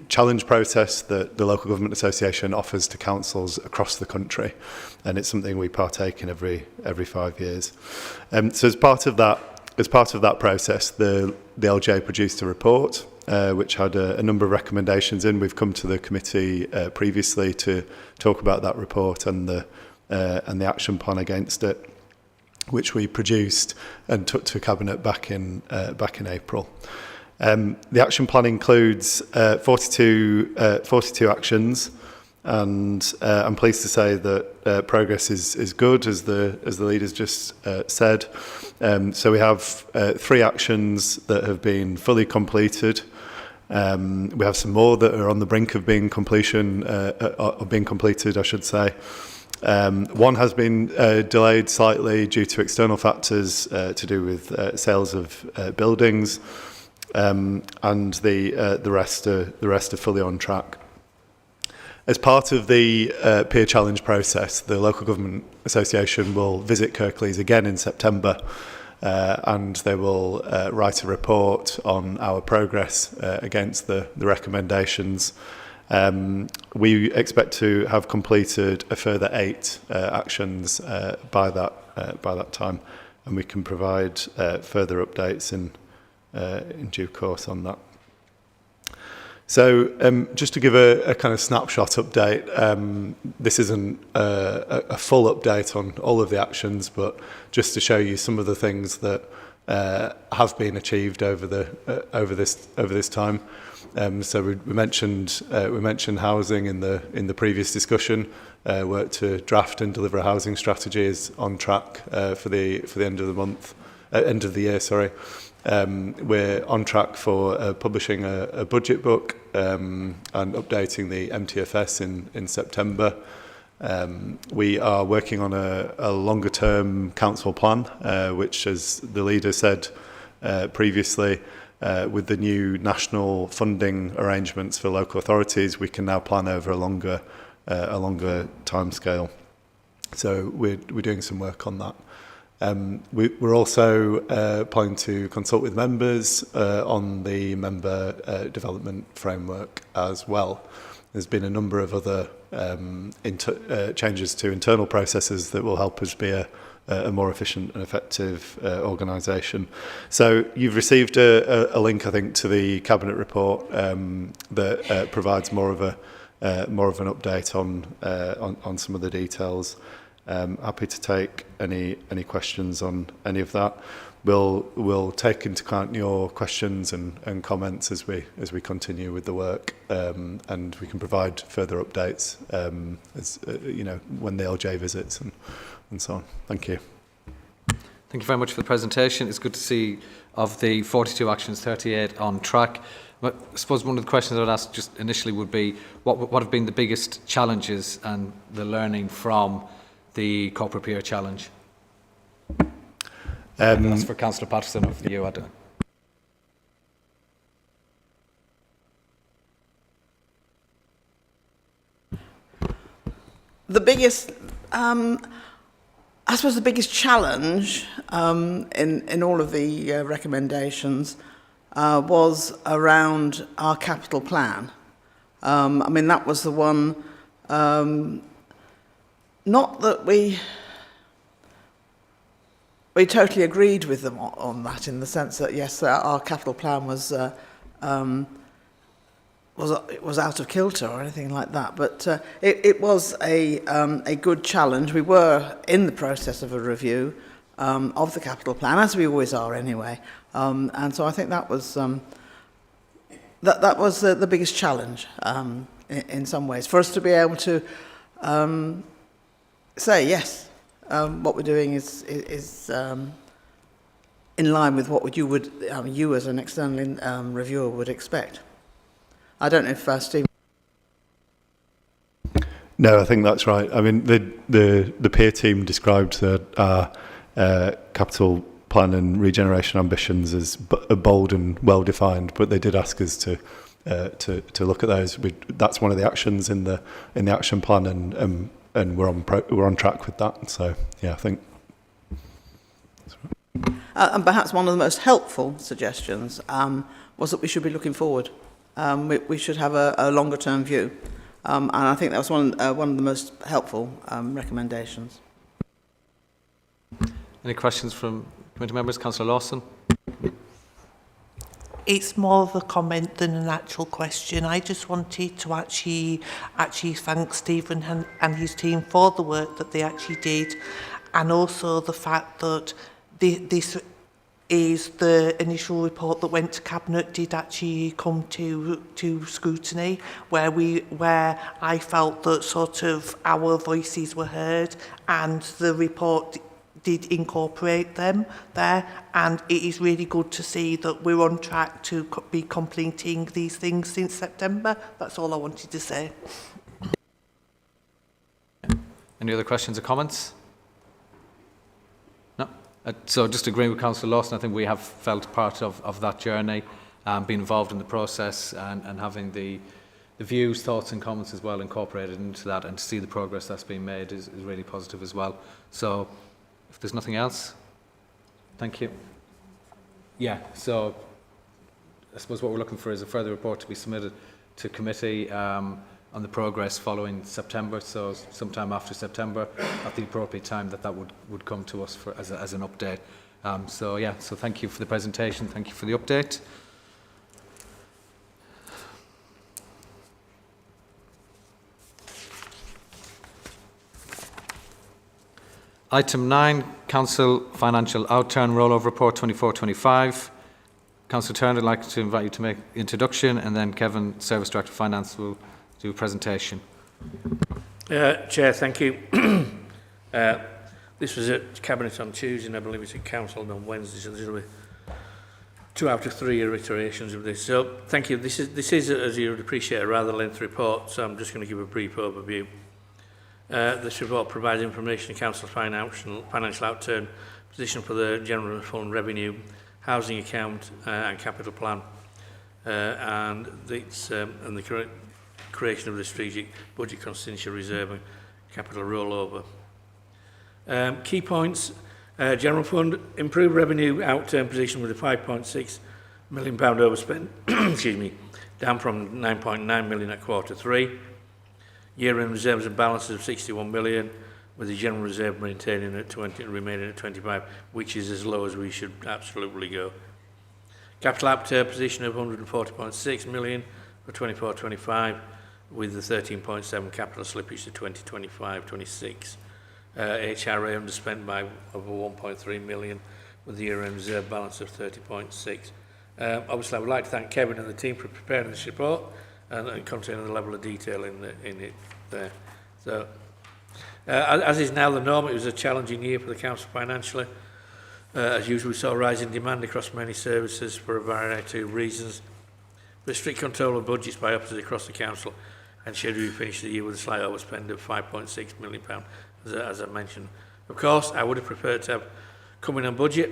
challenge process that the Local Government Association offers to councils across the country, and it's something we partake in every 5 years. So as part of that process, the LGA produced a report which had a number of recommendations in. We've come to the committee previously to talk about that report and the action plan against it, which we produced and took to Cabinet back in April. The action plan includes 42 actions, and I'm pleased to say that progress is good, as the leaders just said. So we have 3 actions that have been fully completed. We have some more that are on the brink of being completed, I should say. One has been delayed slightly due to external factors to do with sales of buildings. And the rest are fully on track. As part of the peer challenge process, the Local Government Association will visit Kirklees again in September, and they will write a report on our progress against the recommendations. We expect to have completed a further 8 actions by that time, and we can provide further updates in due course on that. So just to give a kind of snapshot update, this isn't a full update on all of the actions, but just to show you some of the things that have been achieved over this time. So we mentioned housing in the previous discussion. Work to draft and deliver a housing strategy is on track for the end of the year. Sorry. We're on track for publishing a budget book and updating the MTFS in September. We are working on a longer term council plan, which, as the leader said previously, with the new national funding arrangements for local authorities, we can now plan over a longer timescale. So we're doing some work on that. We're also planning to consult with members on the member development framework as well. There's been a number of other changes to internal processes that will help us be a more efficient and effective organisation. So you've received a link, I think, to the Cabinet report that provides more of an update on some of the details. Happy to take any questions on any of that. We'll take into account your questions and comments as we continue with the work, and we can provide further updates as when the LJ visits and so on. Thank you. Thank you very much for the presentation. It's good to see of the 42 actions, 38 on track. I suppose one of the questions I would ask just initially would be what have been the biggest challenges and the learning from the corporate peer challenge? That's for Councillor Patterson of the EU. The biggest, I suppose the biggest challenge in all of the recommendations was around our capital plan. I mean, that was the one, not that we totally agreed with them on that, in the sense that, yes, our capital plan was out of kilter or anything like that, but it was a good challenge. We were in the process of a review of the capital plan, as we always are anyway, and so I think that was the biggest challenge in some ways, for us to be able to say yes. What we're doing is in line with what you as an external reviewer would expect. I don't know if Steve. No, I think that's right. I mean, the peer team described our capital plan and regeneration ambitions as bold and well defined, but they did ask us to look at those. That's one of the actions in the action plan, and we're on track with that. So yeah, I think. And perhaps one of the most helpful suggestions was that we should be looking forward. We should have a longer term view, and I think that was one of the most helpful recommendations. Any questions from committee members? Councillor Lawson. It's more of a comment than an actual question. I just wanted to actually thank Stephen and his team for the work that they actually did, and also the fact that this is the initial report that went to Cabinet did actually come to scrutiny, where I felt that sort of our voices were heard, and the report did incorporate them there, and it is really good to see that we're on track to be completing these things since September. That's all I wanted to say. Any other questions or comments? No? So just agreeing with Councillor Lawson, I think we have felt part of that journey, being involved in the process and having the views, thoughts and comments as well incorporated into that, and to see the progress that's being made is really positive as well. So if there's nothing else, thank you. Yeah, so I suppose what we're looking for is a further report to be submitted to committee on the progress following September, so sometime after September, at the appropriate time that would come to us for, as an update. So thank you for the presentation, thank you for the update. Item 9, Council Financial Outturn Rollover Report 24-25. Councillor Turner, I'd like to invite you to make the introduction, and then Kevin, Service Director of Finance, will do a presentation. Chair, thank you. This was at Cabinet on Tuesday, and I believe it's at Council on Wednesday, so there will be 2 out of 3 iterations of this. So, thank you. This is, as you would appreciate, a rather lengthy report, so I'm just going to give a brief overview. This report provides information on Council's financial outturn, position for the General Fund revenue, housing account and capital plan, and the creation of the strategic budget contingency reserve and capital rollover. Key points: General Fund improved revenue outturn position with a £5.6 million overspend, excuse me, down from 9.9 million at Q3. Year-end reserves and balances of 61 million, with the general reserve remaining at 25, which is as low as we should absolutely go. Capital outturn position of 140.6 million for 24-25, with the 13.7 capital slippage to 2025-26. HRA underspent by over 1.3 million, with the year-end reserve balance of 30.6. Obviously, I would like to thank Kevin and the team for preparing this report and containing the level of detail in it there. So, as is now the norm, it was a challenging year for the Council financially. As usual, we saw rising demand across many services for a variety of reasons. But strict control of budgets by officers across the Council ensured we finished the year with a slight overspend of £5.6 million, as I mentioned. Of course, I would have preferred to have come in on budget,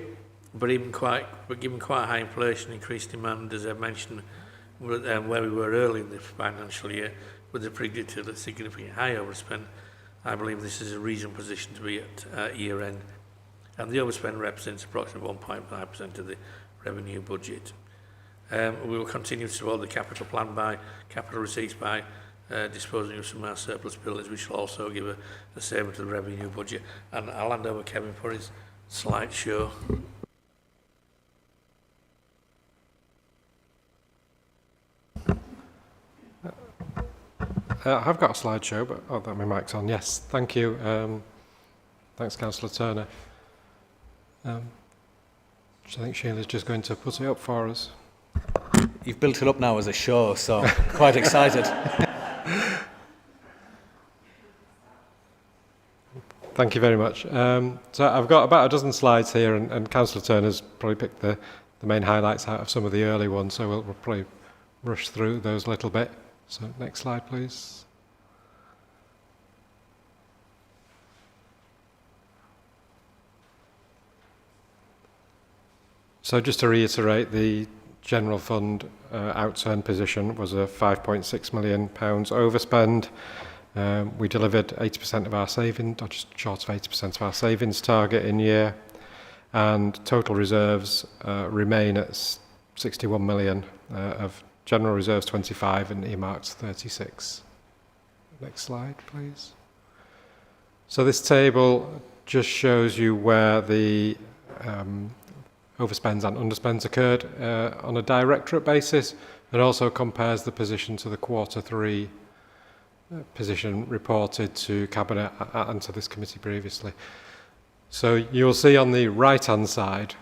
but given quite high inflation, increased demand, as I mentioned, where we were early in the financial year, with the predicted a significantly high overspend, I believe this is a reasonable position to be at year end. And the overspend represents approximately 1.5% of the revenue budget. We will continue to support the capital plan by capital receipts by disposing of some of our surplus buildings, which will also give a saving to the revenue budget. And I'll hand over Kevin for his slideshow. I've got a slideshow, but oh, that my mic's on. Yes, thank you. Thanks, Councillor Turner. I think Sheila's just going to put it up for us. You've built it up now as a show, so quite excited. Thank you very much. So I've got about a dozen slides here, and Councillor Turner's probably picked the main highlights out of some of the early ones, so we'll probably rush through those a little bit. So next slide, please. So just to reiterate, the General Fund outturn position was a £5.6 million overspend. We delivered 80% of our savings, or just short of 80% of our savings target in year, and total reserves remain at 61 million of general reserves 25 and earmarks 36. Next slide, please. So this table just shows you where the overspends and underspends occurred on a directorate basis, and also compares the position to the Q3 position reported to Cabinet and to this committee previously. So you'll see on the right-hand side,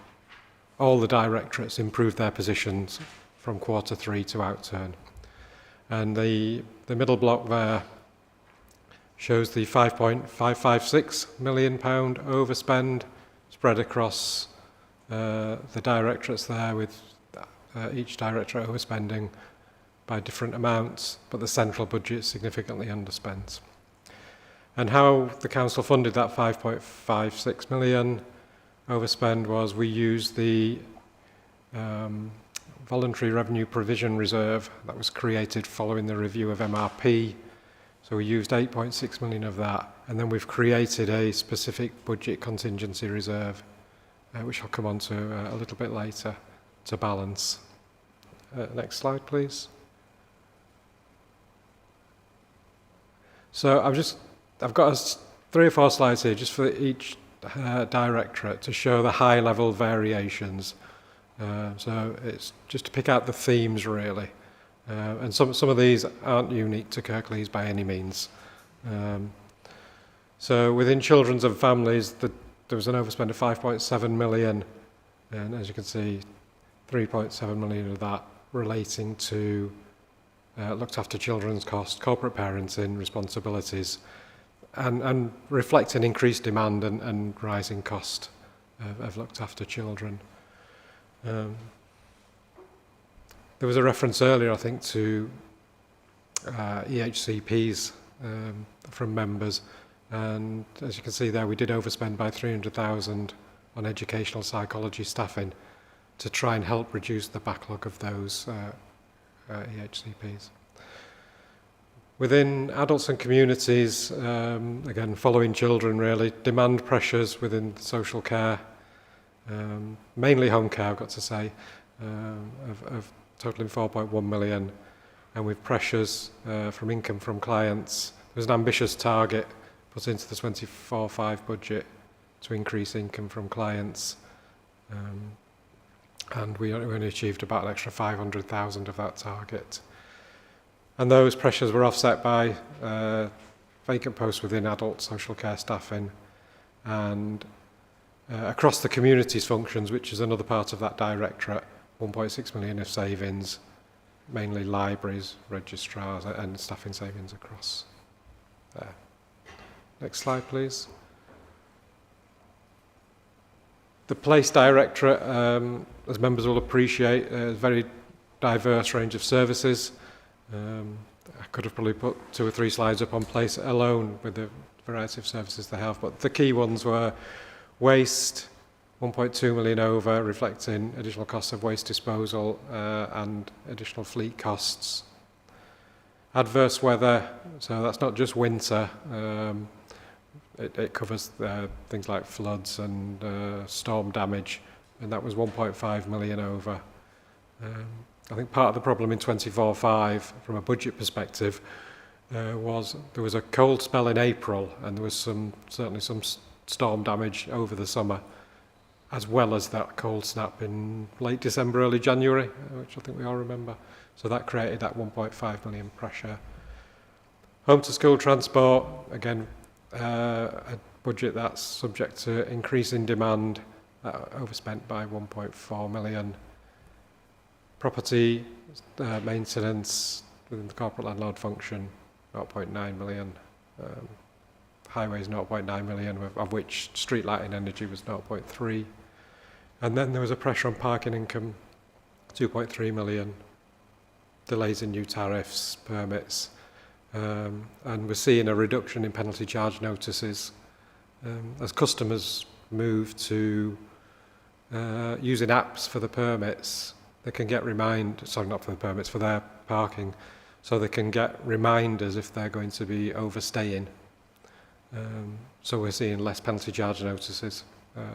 all the directorates improved their positions from Q3 to outturn. And the middle block there shows the £5.556 million overspend spread across the directorates there, with each directorate overspending by different amounts, but the central budget significantly underspent. And how the council funded that 5.56 million overspend was we used the voluntary revenue provision reserve that was created following the review of MRP. So we used 8.6 million of that, and then we've created a specific budget contingency reserve, which I'll come on to a little bit later, to balance. Next slide, please. So I've got 3 or 4 slides here just for each directorate to show the high-level variations. So it's just to pick out the themes, really. And some of these aren't unique to Kirklees by any means. So within children's and families, there was an overspend of 5.7 million, and as you can see, 3.7 million of that relating to looked after children's costs, corporate parenting responsibilities, and reflecting increased demand and rising cost of looked after children. There was a reference earlier, I think, to EHCPs from members, and as you can see there, we did overspend by 300,000 on educational psychology staffing to try and help reduce the backlog of those EHCPs. Within adults and communities, again, following children really, demand pressures within social care, mainly home care, I've got to say, of totaling 4.1 million, and with pressures from income from clients. There's an ambitious target put into the 24/5 budget to increase income from clients, and we only achieved about an extra 500,000 of that target. And those pressures were offset by vacant posts within adult social care staffing and across the communities functions, which is another part of that directorate, 1.6 million of savings, mainly libraries, registrars and staffing savings across there. Next slide, please. The Place Directorate, as members will appreciate, a very diverse range of services. I could have probably put 2 or 3 slides up on Place alone with the variety of services they have, but the key ones were waste, 1.2 million over, reflecting additional costs of waste disposal and additional fleet costs. Adverse weather, so that's not just winter, it covers things like floods and storm damage, and that was 1.5 million over. I think part of the problem in 24/5 from a budget perspective was there was a cold spell in April, and there was certainly some storm damage over the summer, as well as that cold snap in late December, early January, which I think we all remember. So that created that 1.5 million pressure. Home to school transport, again, a budget that's subject to increasing demand, overspent by 1.4 million. Property maintenance within the corporate landlord function, 0.9 million. Highways, 0.9 million, of which street lighting energy was 0.3. And then there was a pressure on parking income, 2.3 million. Delays in new tariffs, permits, and we're seeing a reduction in penalty charge notices as customers move to using apps for the permits. They can get not for the permits, for their parking, so they can get reminders if they're going to be overstaying. So we're seeing less penalty charge notices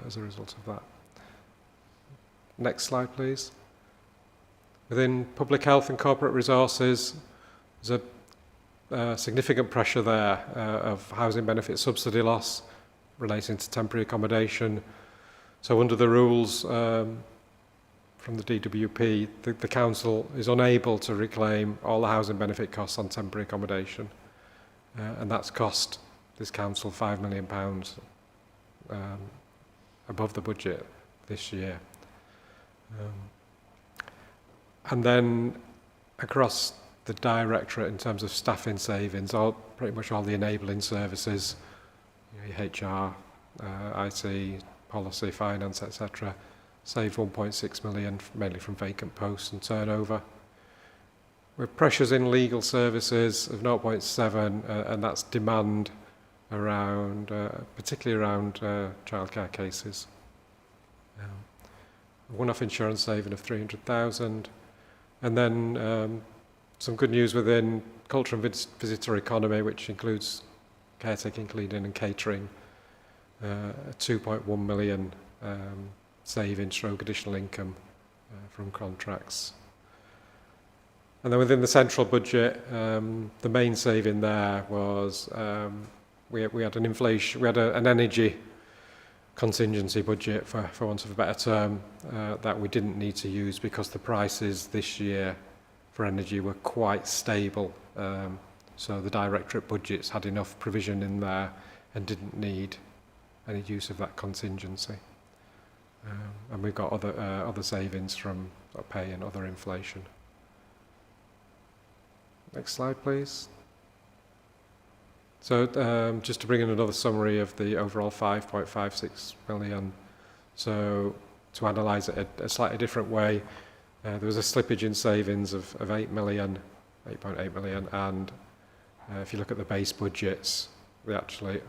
as a result of that. Next slide, please. Within public health and corporate resources, there's a significant pressure there of housing benefit subsidy loss relating to temporary accommodation. So under the rules from the DWP, the council is unable to reclaim all the housing benefit costs on temporary accommodation, and that's cost this council £5 million above the budget this year. And then across the directorate, in terms of staffing savings, pretty much all the enabling services, HR, IT, policy, finance, etc., saved 1.6 million, mainly from vacant posts and turnover. With pressures in legal services of 0.7, and that's demand around, particularly around childcare cases. One-off insurance saving of 300,000, and then some good news within culture and visitor economy, which includes caretaking, cleaning and catering, a 2.1 million saving stroke additional income from contracts. And then within the central budget, the main saving there was we had an inflation, we had an energy contingency budget, for want of a better term, that we didn't need to use because the prices this year for energy were quite stable. So the directorate budgets had enough provision in there and didn't need any use of that contingency. And we've got other savings from pay and other inflation. Next slide, please. So just to bring in another summary of the overall 5.56 million. So to analyse it a slightly different way, there was a slippage in savings of 8 million, 8.8 million, and if you look at the base budgets, we actually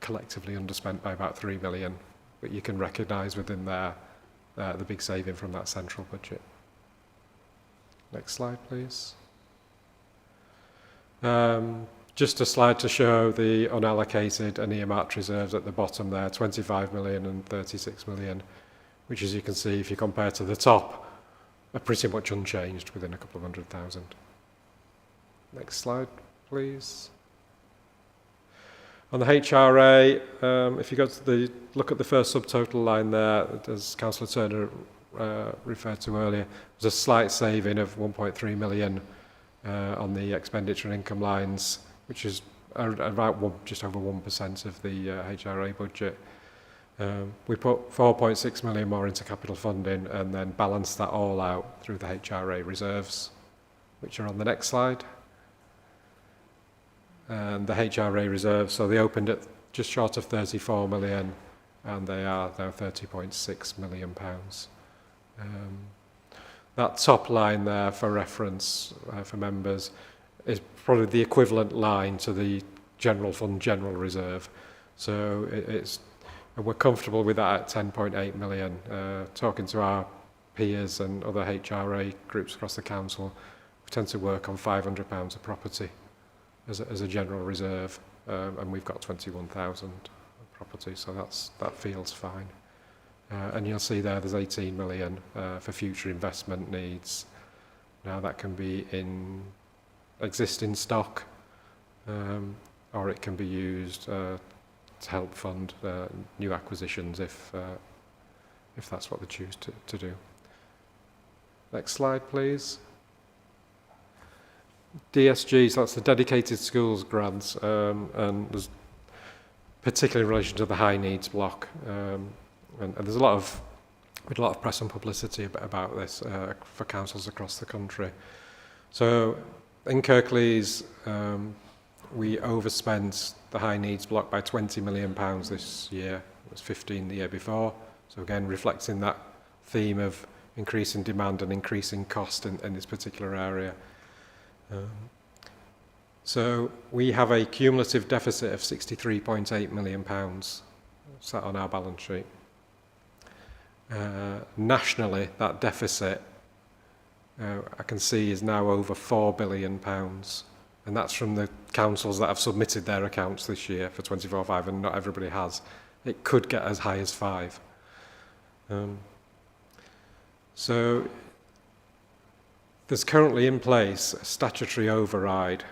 collectively underspent by about 3 million, but you can recognise within there the big saving from that central budget. Next slide, please. Just a slide to show the unallocated and earmarked reserves at the bottom there, 25 million and 36 million, which, as you can see, if you compare to the top, are pretty much unchanged within a couple of 100,000. Next slide, please. On the HRA, if you go to look at the first subtotal line there, as Councillor Turner referred to earlier, there's a slight saving of 1.3 million on the expenditure and income lines, which is about just over 1% of the HRA budget. We put 4.6 million more into capital funding and then balanced that all out through the HRA reserves, which are on the next slide. And the HRA reserves, so they opened at just short of 34 million and they are now 30.6 million pounds. That top line there for reference for members is probably the equivalent line to the general fund general reserve. So we're comfortable with that at 10.8 million. Talking to our peers and other HRA groups across the council, we tend to work on £500 a property as a general reserve, and we've got 21,000 property, so that feels fine. And you'll see there's 18 million for future investment needs. Now that can be in existing stock, or it can be used to help fund new acquisitions if that's what they choose to do. Next slide, please. DSG, so that's the dedicated schools grants, and there's particularly in relation to the high needs block, and there's a lot of press and publicity about this for councils across the country. So in Kirklees, we overspent the high needs block by £20 million this year. It was 15 the year before. So again, reflecting that theme of increasing demand and increasing cost in this particular area. So we have a cumulative deficit of £63.8 million sat on our balance sheet. Nationally, that deficit I can see is now over £4 billion, and that's from the councils that have submitted their accounts this year for 24/5, and not everybody has. It could get as high as 5. So there's currently in place a statutory override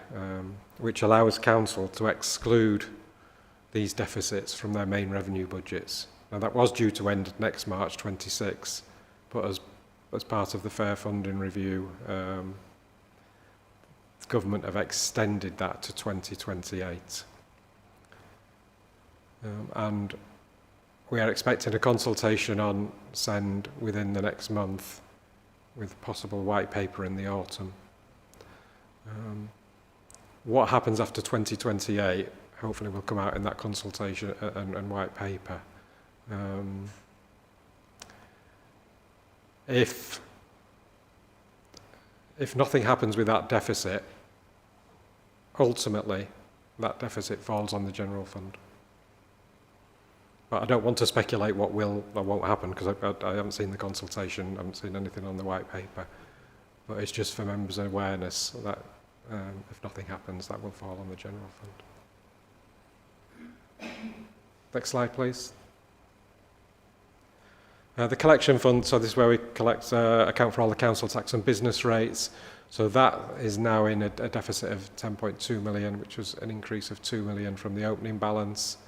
which allows council to exclude these deficits from their main revenue budgets. Now that was due to end next March 26, but as part of the fair funding review, the government have extended that to 2028. And we are expecting a consultation on SEND within the next month, with possible white paper in the autumn. What happens after 2028 hopefully will come out in that consultation and white paper. If nothing happens with that deficit, ultimately that deficit falls on the general fund. But I don't want to speculate what will or won't happen, because I haven't seen the consultation, I haven't seen anything on the white paper. But it's just for members' awareness that if nothing happens, that will fall on the general fund. Next slide, please. The collection fund, so this is where we collect, account for all the council tax and business rates. So that is now in a deficit of 10.2 million, which was an increase of 2 million from the opening balance.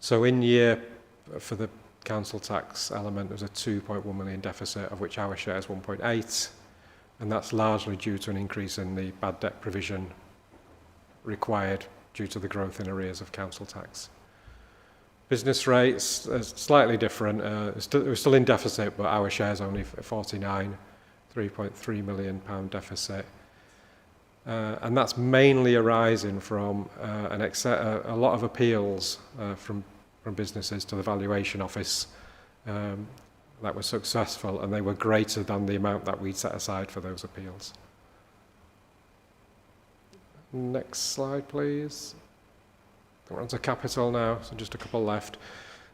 So in year, for the council tax element, there was a 2.1 million deficit, of which our share is 1.8, and that's largely due to an increase in the bad debt provision required due to the growth in arrears of council tax. Business rates are slightly different. We're still in deficit, but our share is only 49, £3.3 million deficit. And that's mainly arising from a lot of appeals from businesses to the valuation office that were successful, and they were greater than the amount that we'd set aside for those appeals. Next slide, please. We're on to capital now, so just a couple left.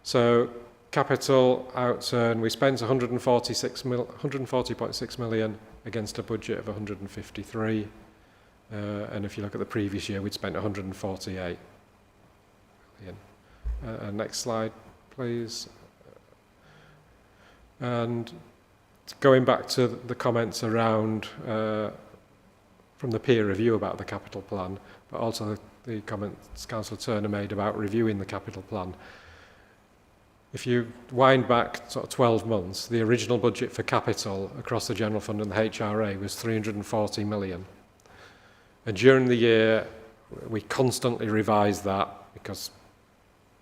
So capital outturn, we spent 140.6 million against a budget of 153. And if you look at the previous year, we'd spent 148 million. Next slide, please. And going back to the comments around from the peer review about the capital plan, but also the comments Councillor Turner made about reviewing the capital plan. If you wind back sort of 12 months, the original budget for capital across the General Fund and the HRA was 340 million. And during the year, we constantly revised that because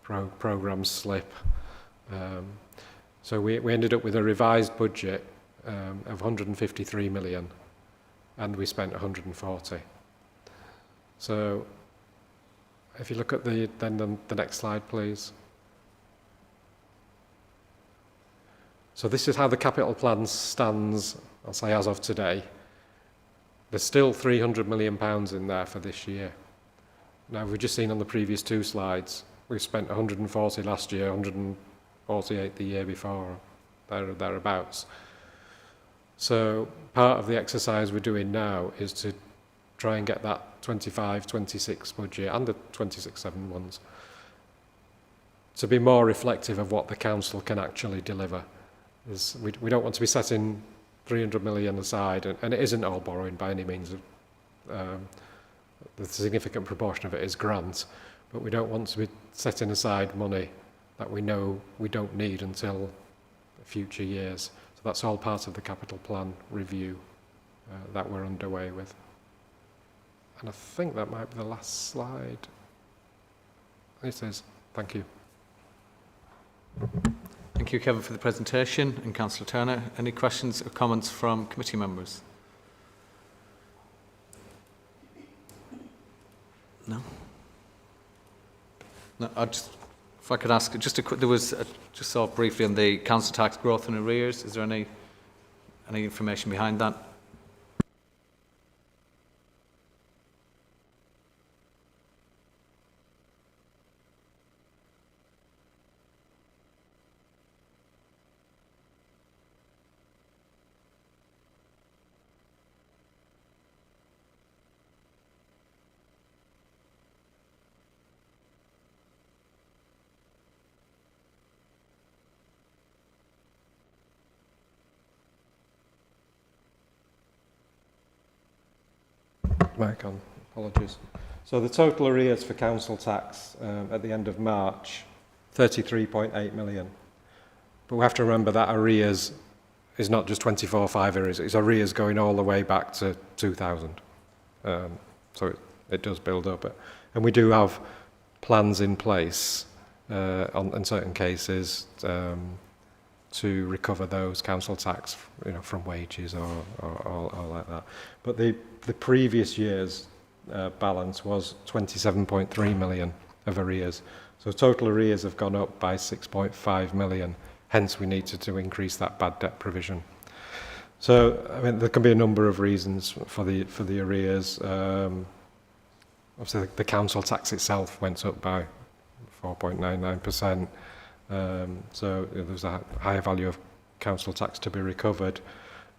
programmes slip. So we ended up with a revised budget of 153 million, and we spent 140. So if you look at the next slide, please. So this is how the capital plan stands, I'll say as of today. There's still £300 million in there for this year. Now, we've just seen on the previous two slides, we spent 140 last year, 148 the year before, thereabouts. So part of the exercise we're doing now is to try and get that 25-26 budget and the 26-7 ones to be more reflective of what the council can actually deliver. We don't want to be setting 300 million aside, and it isn't all borrowing by any means. The significant proportion of it is grants, but we don't want to be setting aside money that we know we don't need until future years. So that's all part of the capital plan review that we're underway with. And I think that might be the last slide. It is. Thank you. Thank you, Kevin, for the presentation. And Councillor Turner, any questions or comments from committee members? No? No, if I could ask, just a quick, just saw briefly on the council tax growth and arrears. Is there any information behind that? Mic on, apologies. So the total arrears for council tax at the end of March, 33.8 million. But we have to remember that arrears is not just 24/5 arrears, it's arrears going all the way back to 2000. So it does build up. And we do have plans in place in certain cases to recover those council tax, from wages or like that. But the previous year's balance was 27.3 million of arrears. So total arrears have gone up by 6.5 million. Hence, we needed to increase that bad debt provision. So, I mean, there can be a number of reasons for the arrears. Obviously, the council tax itself went up by 4.99%. So there's a higher value of council tax to be recovered.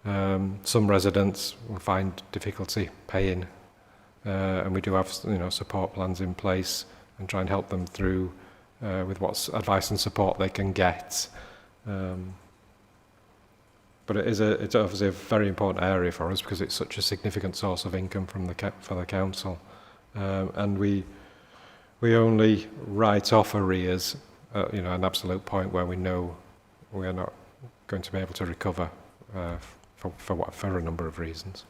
Some residents will find difficulty paying, and we do have support plans in place and try and help them through with what advice and support they can get. but it's obviously a very important area for us because it's such a significant source of income for the council, and we only write off arrears at an absolute point where we know we are not going to be able to recover for a number of reasons.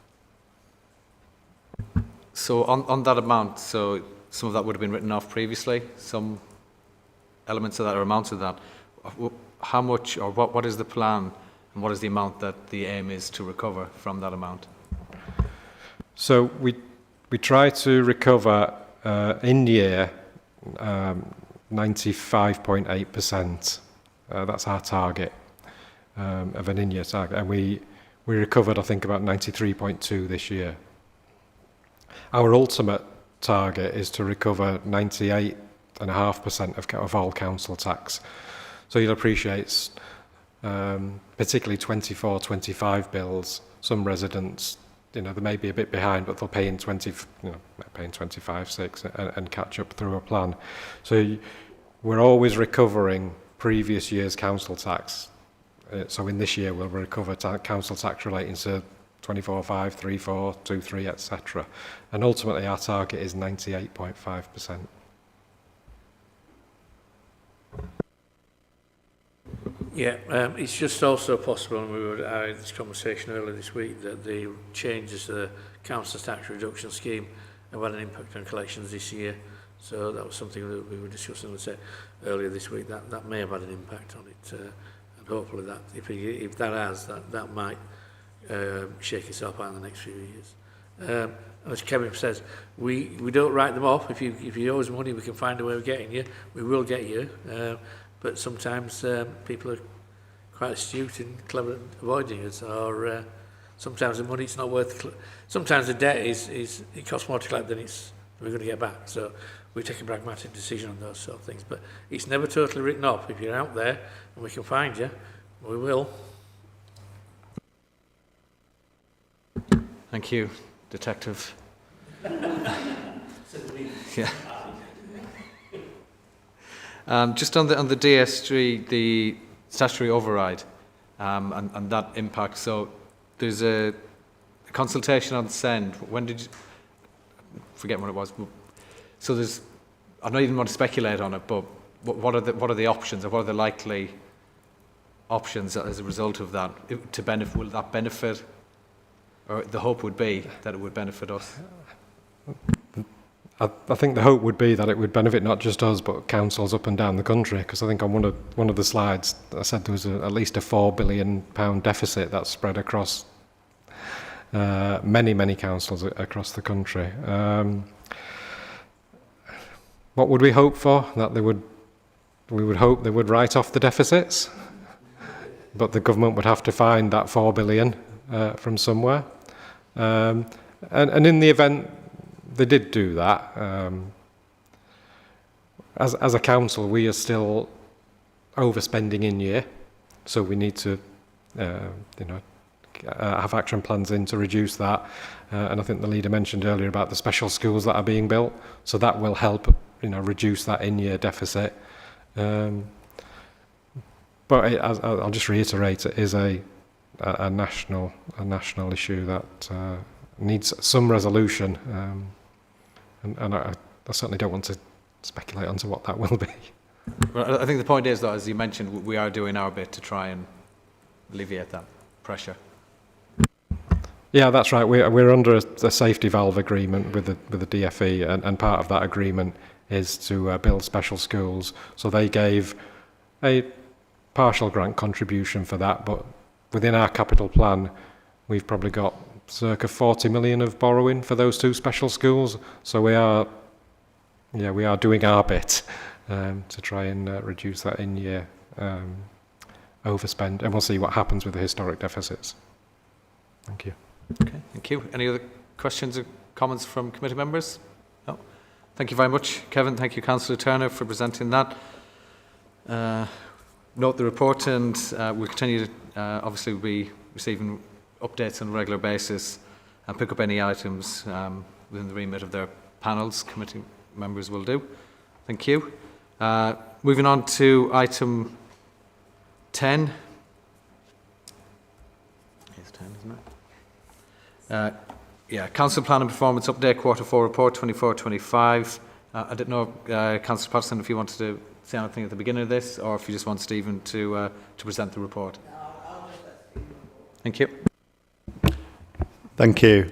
So on that amount, so some of that would have been written off previously, some elements of that or amounts of that. How much or what is the plan and what is the amount that the aim is to recover from that amount? So we try to recover in year 95.8%. That's our target of an in-year target, and we recovered, I think, about 93.2 this year. Our ultimate target is to recover 98.5% of all council tax. So you'll appreciate, particularly 24-25 bills, some residents, they may be a bit behind, but they'll pay in 25/6 and catch up through a plan. So we're always recovering previous year's council tax. So in this year, we'll recover council tax relating to 24/5, 3/4, 2/3, etc. And ultimately, our target is 98.5%. Yeah, it's just also possible, and we had this conversation earlier this week, that the changes to the council tax reduction scheme have had an impact on collections this year. So that was something that we were discussing earlier this week. That may have had an impact on it, and hopefully that if that has, that might shake itself out in the next few years. And as Kevin says, we don't write them off. If you owe us money, we can find a way of getting you. We will get you. But sometimes people are quite astute and clever at avoiding us, or sometimes the money's not worth. Sometimes the debt is it costs more to collect than we're going to get back. So we take a pragmatic decision on those sort of things. But it's never totally written off. If you're out there and we can find you, we will. Thank you, Detective. Yeah. Just on the DS3, the statutory override, and that impact. So there's a consultation on send. When did you forget when it was? So there's. I don't even want to speculate on it, but what are the options, or what are the likely options as a result of that? Will that benefit? Or the hope would be that it would benefit us. I think the hope would be that it would benefit not just us, but councils up and down the country. Because I think on one of the slides, I said there was at least a £4 billion deficit that's spread across many councils across the country. What would we hope for? That we would hope they would write off the deficits, but the government would have to find that £4 billion from somewhere. And in the event they did do that, as a council, we are still overspending in year, so we need to, have action plans in to reduce that. And I think the leader mentioned earlier about the special schools that are being built, so that will help, reduce that in-year deficit. But I'll just reiterate, it is a national issue that needs some resolution, and I certainly don't want to speculate onto what that will be. Well, I think the point is, though, as you mentioned, we are doing our bit to try and alleviate that pressure. Yeah, that's right. We're under a safety valve agreement with the DFE, and part of that agreement is to build special schools. So they gave a partial grant contribution for that, but within our capital plan, we've probably got circa 40 million of borrowing for those two special schools. So we are doing our bit to try and reduce that in-year overspend, and we'll see what happens with the historic deficits. Thank you. Okay, thank you. Any other questions or comments from committee members? No. Thank you very much, Kevin. Thank you, Councillor Turner, for presenting that. Note the report, and we'll continue to obviously be receiving updates on a regular basis and pick up any items within the remit of their panels. Committee members will do. Thank you. Moving on to item 10. Council Plan and Performance Update, Quarter 4 Report 24-25. I didn't know, Councillor Patterson, if you wanted to say anything at the beginning of this, or if you just want Stephen to present the report. Thank you. Thank you.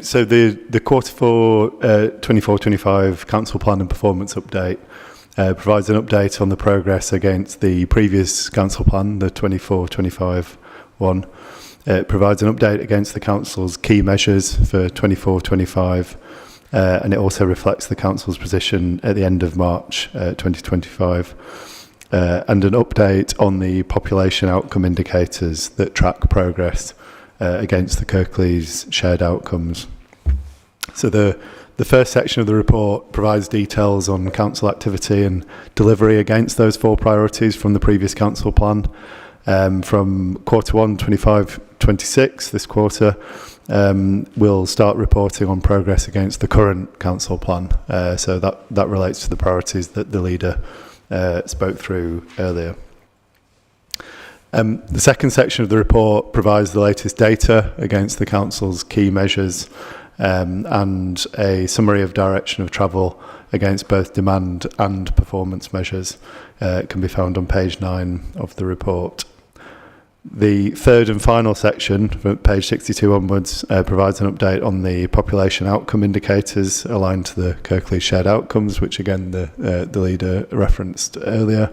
So the Quarter 4 24-25 Council Plan and Performance Update provides an update on the progress against the previous Council Plan, the 24-25 one. It provides an update against the Council's key measures for 24-25, and it also reflects the Council's position at the end of March 2025, and an update on the population outcome indicators that track progress against the Kirklees shared outcomes. So the first section of the report provides details on Council activity and delivery against those 4 priorities from the previous Council Plan. From Quarter 1, 25-26, this quarter, we'll start reporting on progress against the current Council Plan. So that relates to the priorities that the leader spoke through earlier. The second section of the report provides the latest data against the Council's key measures and a summary of direction of travel against both demand and performance measures. It can be found on page 9 of the report. The third and final section, from page 62 onwards, provides an update on the population outcome indicators aligned to the Kirklees shared outcomes, which again the leader referenced earlier.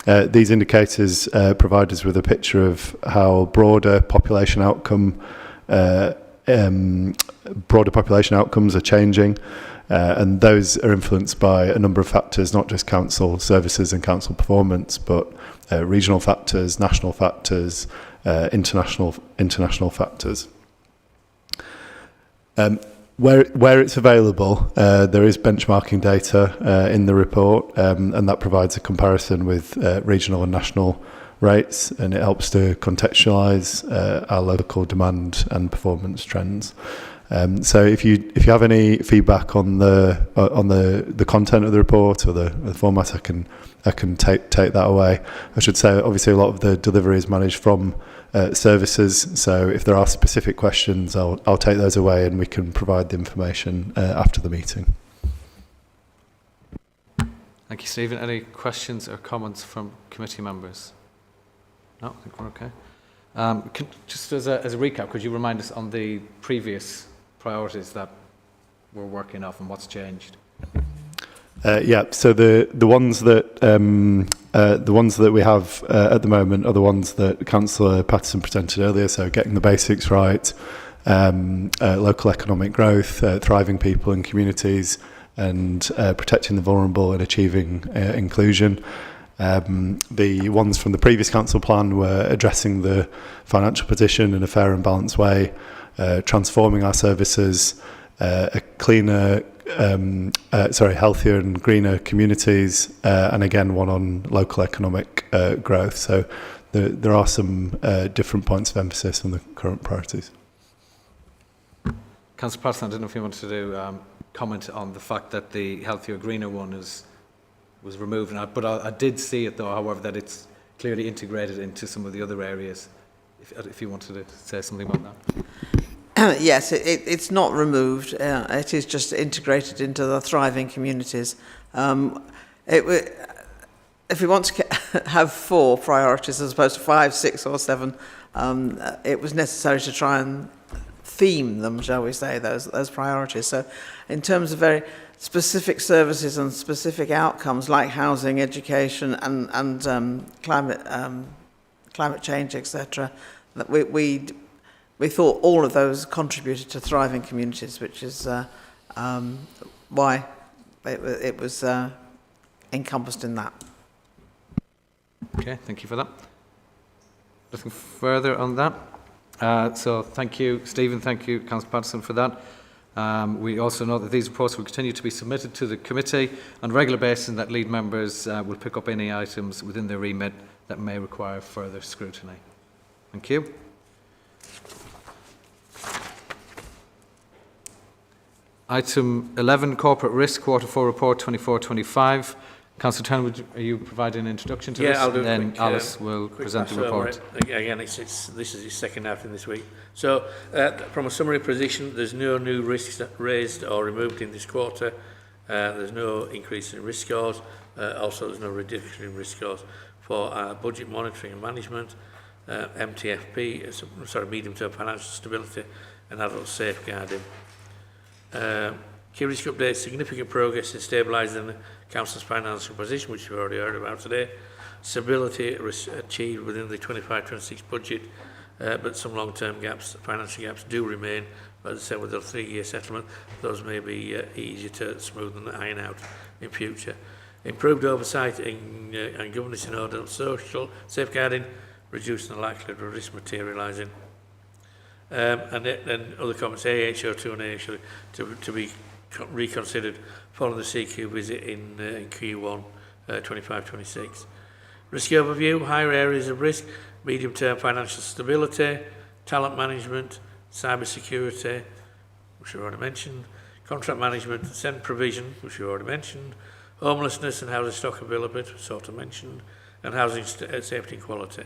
These indicators provide us with a picture of how broader population outcomes are changing, and those are influenced by a number of factors, not just council services and council performance, but regional factors, national factors, international factors. Where it's available, there is benchmarking data in the report, and that provides a comparison with regional and national rates, and it helps to contextualise our local demand and performance trends. So if you have any feedback on the content of the report or the format, I can take that away. I should say, obviously, a lot of the delivery is managed from services. So if there are specific questions, I'll take those away, and we can provide the information after the meeting. Thank you, Stephen. Any questions or comments from committee members? No, I think we're okay. Just as a recap, could you remind us on the previous priorities that we're working off and what's changed? So the ones that we have at the moment are the ones that Councillor Patterson presented earlier. So getting the basics right, local economic growth, thriving people and communities, and protecting the vulnerable and achieving inclusion. The ones from the previous council plan were addressing the financial position in a fair and balanced way, transforming our services, a cleaner, healthier and greener communities, and again one on local economic growth. So there are some different points of emphasis on the current priorities. Councillor Patterson, I don't know if you wanted to comment on the fact that the healthier, greener one was removed, but I did see it though, however, that it's clearly integrated into some of the other areas. If you wanted to say something about that. Yes, it's not removed. It is just integrated into the thriving communities. If we want to have 4 priorities as opposed to 5, 6 or 7, it was necessary to try and theme them, shall we say, those priorities. So in terms of very specific services and specific outcomes like housing, education and climate change, etc., that we thought all of those contributed to thriving communities, which is why it was encompassed in that. Okay, thank you for that. Nothing further on that. So thank you, Stephen. Thank you, Councillor Patterson, for that. We also know that these reports will continue to be submitted to the committee on a regular basis, and that lead members will pick up any items within their remit that may require further scrutiny. Thank you. Item 11, Corporate Risk, Quarter 4 Report 24-25. Councillor Turner, are you providing an introduction to Yeah, this? I'll do and then a quick, Alice will quick present the pass over report. it. Again, this is his second outing this week. So, from a summary position, there's no new risks raised or removed in this quarter. There's no increase in risk scores. Also, there's no reduction in risk scores for budget monitoring and management, MTFP, medium-term financial stability, and adult safeguarding. Key risk updates, significant progress in stabilising the Council's financial position, which we've already heard about today. Stability achieved within the 25-26 budget, but some long-term gaps, financial gaps do remain. But as I said, with the 3-year settlement, those may be easier to smooth and iron out in future. Improved oversight and governance in order of social safeguarding, reducing the likelihood of risk materialising. And then other comments, AHO2 and AHO to be reconsidered following the CQ visit in Q1 25-26. Risk overview, higher areas of risk, medium-term financial stability, talent management, cyber security, which we already mentioned, contract management, SEND provision, which we already mentioned, homelessness and housing stock availability, sort of mentioned, and housing safety and quality.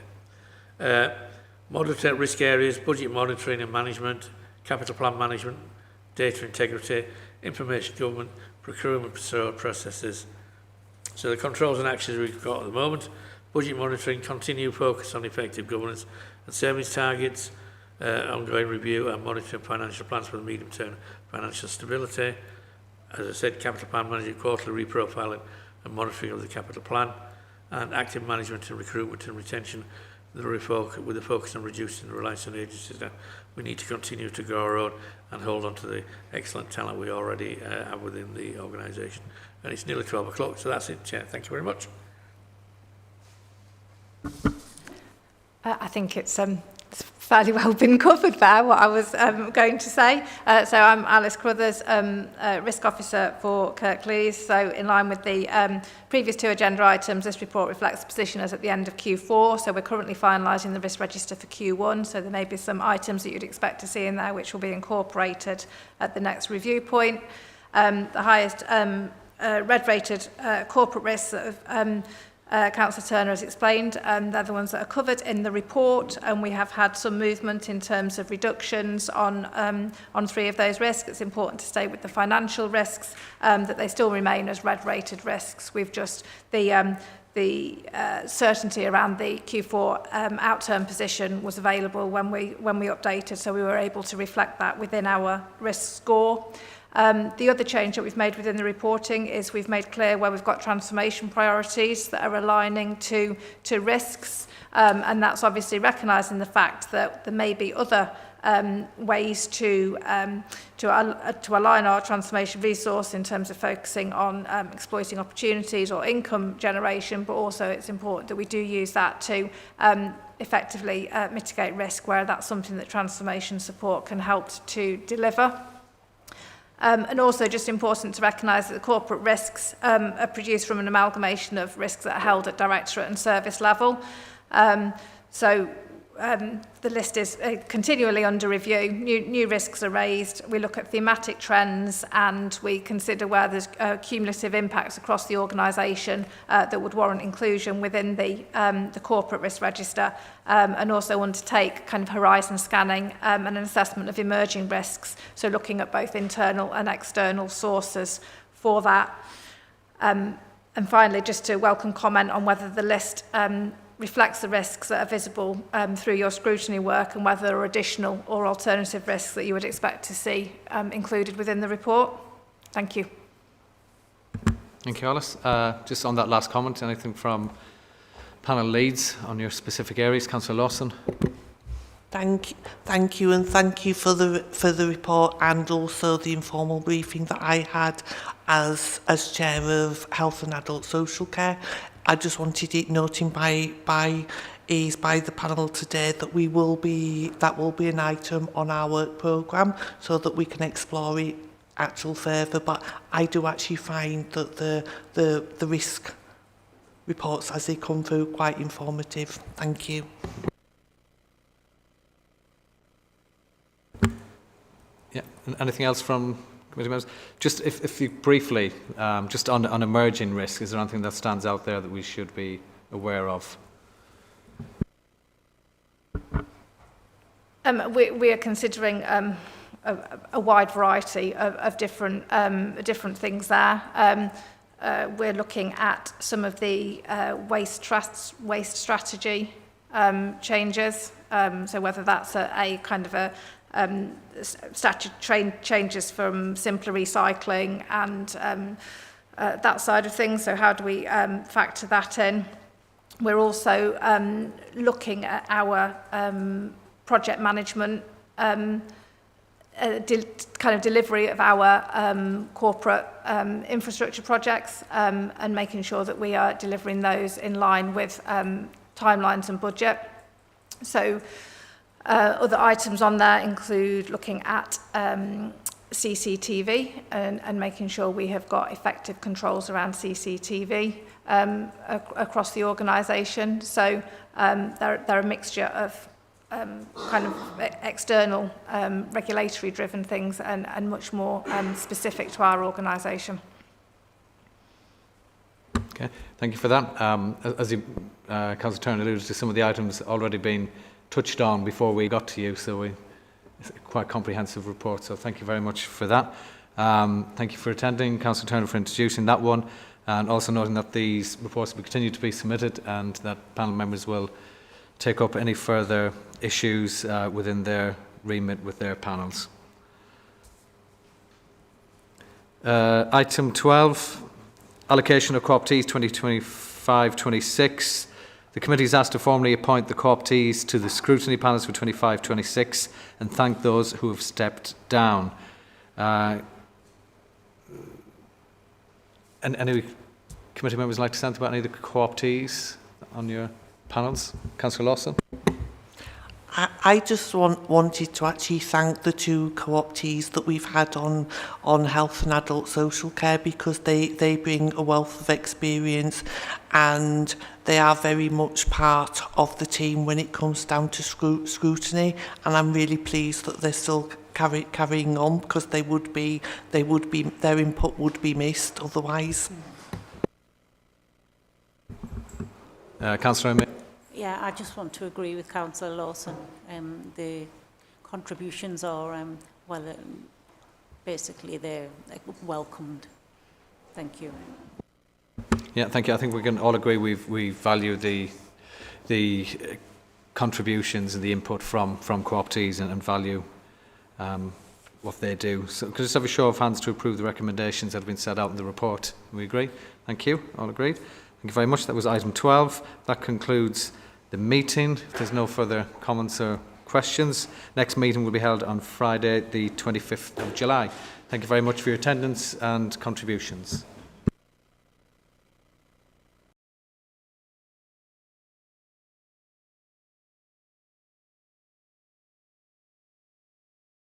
Moderate risk areas, budget monitoring and management, capital plan management, data integrity, information government, procurement processes. So the controls and actions we've got at the moment, budget monitoring, continued focus on effective governance and savings targets, ongoing review and monitoring financial plans for the medium-term financial stability. As I said, capital plan management, quarterly reprofiling and monitoring of the capital plan, and active management and recruitment and retention with a focus on reducing the reliance on agencies. Now, we need to continue to grow our own and hold on to the excellent talent we already have within the organisation. And it's nearly 12 o'clock, so that's it, Chair. Thank you very much. I think it's fairly well been covered there, what I was going to say. So I'm Alice Crothers, Risk Officer for Kirklees. So in line with the previous 2 agenda items, this report reflects the position as at the end of Q4. So we're currently finalising the risk register for Q1. So there may be some items that you'd expect to see in there which will be incorporated at the next review point. The highest red-rated corporate risks that have Councillor Turner has explained, they're the ones that are covered in the report, and we have had some movement in terms of reductions on 3 of those risks. It's important to stay with the financial risks, that they still remain as red-rated risks. We've just the certainty around the Q4 outturn position was available when we updated, so we were able to reflect that within our risk score. The other change that we've made within the reporting is we've made clear where we've got transformation priorities that are aligning to risks, and that's obviously recognising the fact that there may be other ways to align our transformation resource in terms of focusing on exploiting opportunities or income generation, but also it's important that we do use that to effectively mitigate risk where that's something that transformation support can help to deliver. And also just important to recognise that the corporate risks are produced from an amalgamation of risks that are held at directorate and service level. The list is continually under review. New risks are raised. We look at thematic trends and we consider where there's cumulative impacts across the organisation that would warrant inclusion within the corporate risk register, and also undertake kind of horizon scanning and an assessment of emerging risks. So looking at both internal and external sources for that. And finally, just to welcome comment on whether the list reflects the risks that are visible through your scrutiny work and whether there are additional or alternative risks that you would expect to see included within the report. Thank you. Thank you, Alice. Just on that last comment, anything from panel leads on your specific areas? Councillor Lawson. Thank you, and thank you for the report and also the informal briefing that I had as chair of Health and Adult Social Care. I just wanted it noting by the panel today that that will be an item on our work programme so that we can explore it further. But I do actually find that the risk reports as they come through quite informative. Thank you. Yeah. And anything else from committee members? Just if you briefly, just on emerging risk, is there anything that stands out there that we should be aware of? We are considering a wide variety of different things there. We're looking at some of the waste strategy changes. So whether that's a kind of a statutory changes from simpler recycling and that side of things. So how do we factor that in? We're also looking at our project management kind of delivery of our corporate infrastructure projects and making sure that we are delivering those in line with timelines and budget. So other items on there include looking at CCTV and making sure we have got effective controls around CCTV across the organisation. So they're a mixture of kind of external regulatory driven things and much more specific to our organisation. Okay, thank you for that. As you, Councillor Turner alluded to, some of the items already been touched on before we got to you, so it's a quite comprehensive report, so thank you very much for that. Thank you for attending, Councillor Turner, for introducing that one, and also noting that these reports will continue to be submitted and that panel members will take up any further issues within their remit with their panels. Item 12, allocation of co-optees 2025-26. The committee is asked to formally appoint the co-optees to the scrutiny panels for 25-26 and thank those who have stepped down. And any committee members like to say anything about any of the co-optees on your panels? Councillor Lawson? I just wanted to actually thank the two co-optees that we've had on health and adult social care, because they bring a wealth of experience and they are very much part of the team when it comes down to scrutiny, and I'm really pleased that they're still carrying on, because their input would be missed otherwise. Councillor May? Yeah, I just want to agree with Councillor Lawson. The contributions are, basically they're welcomed. Thank you. Yeah, thank you. I think we can all agree we value the contributions and the input from co-optees and value what they do. So could I just have a show of hands to approve the recommendations that have been set out in the report? We agree? Thank you. All agreed. Thank you very much. That was item 12. That concludes the meeting. If there's no further comments or questions, next meeting will be held on Friday, the 25th of July. Thank you very much for your attendance and contributions.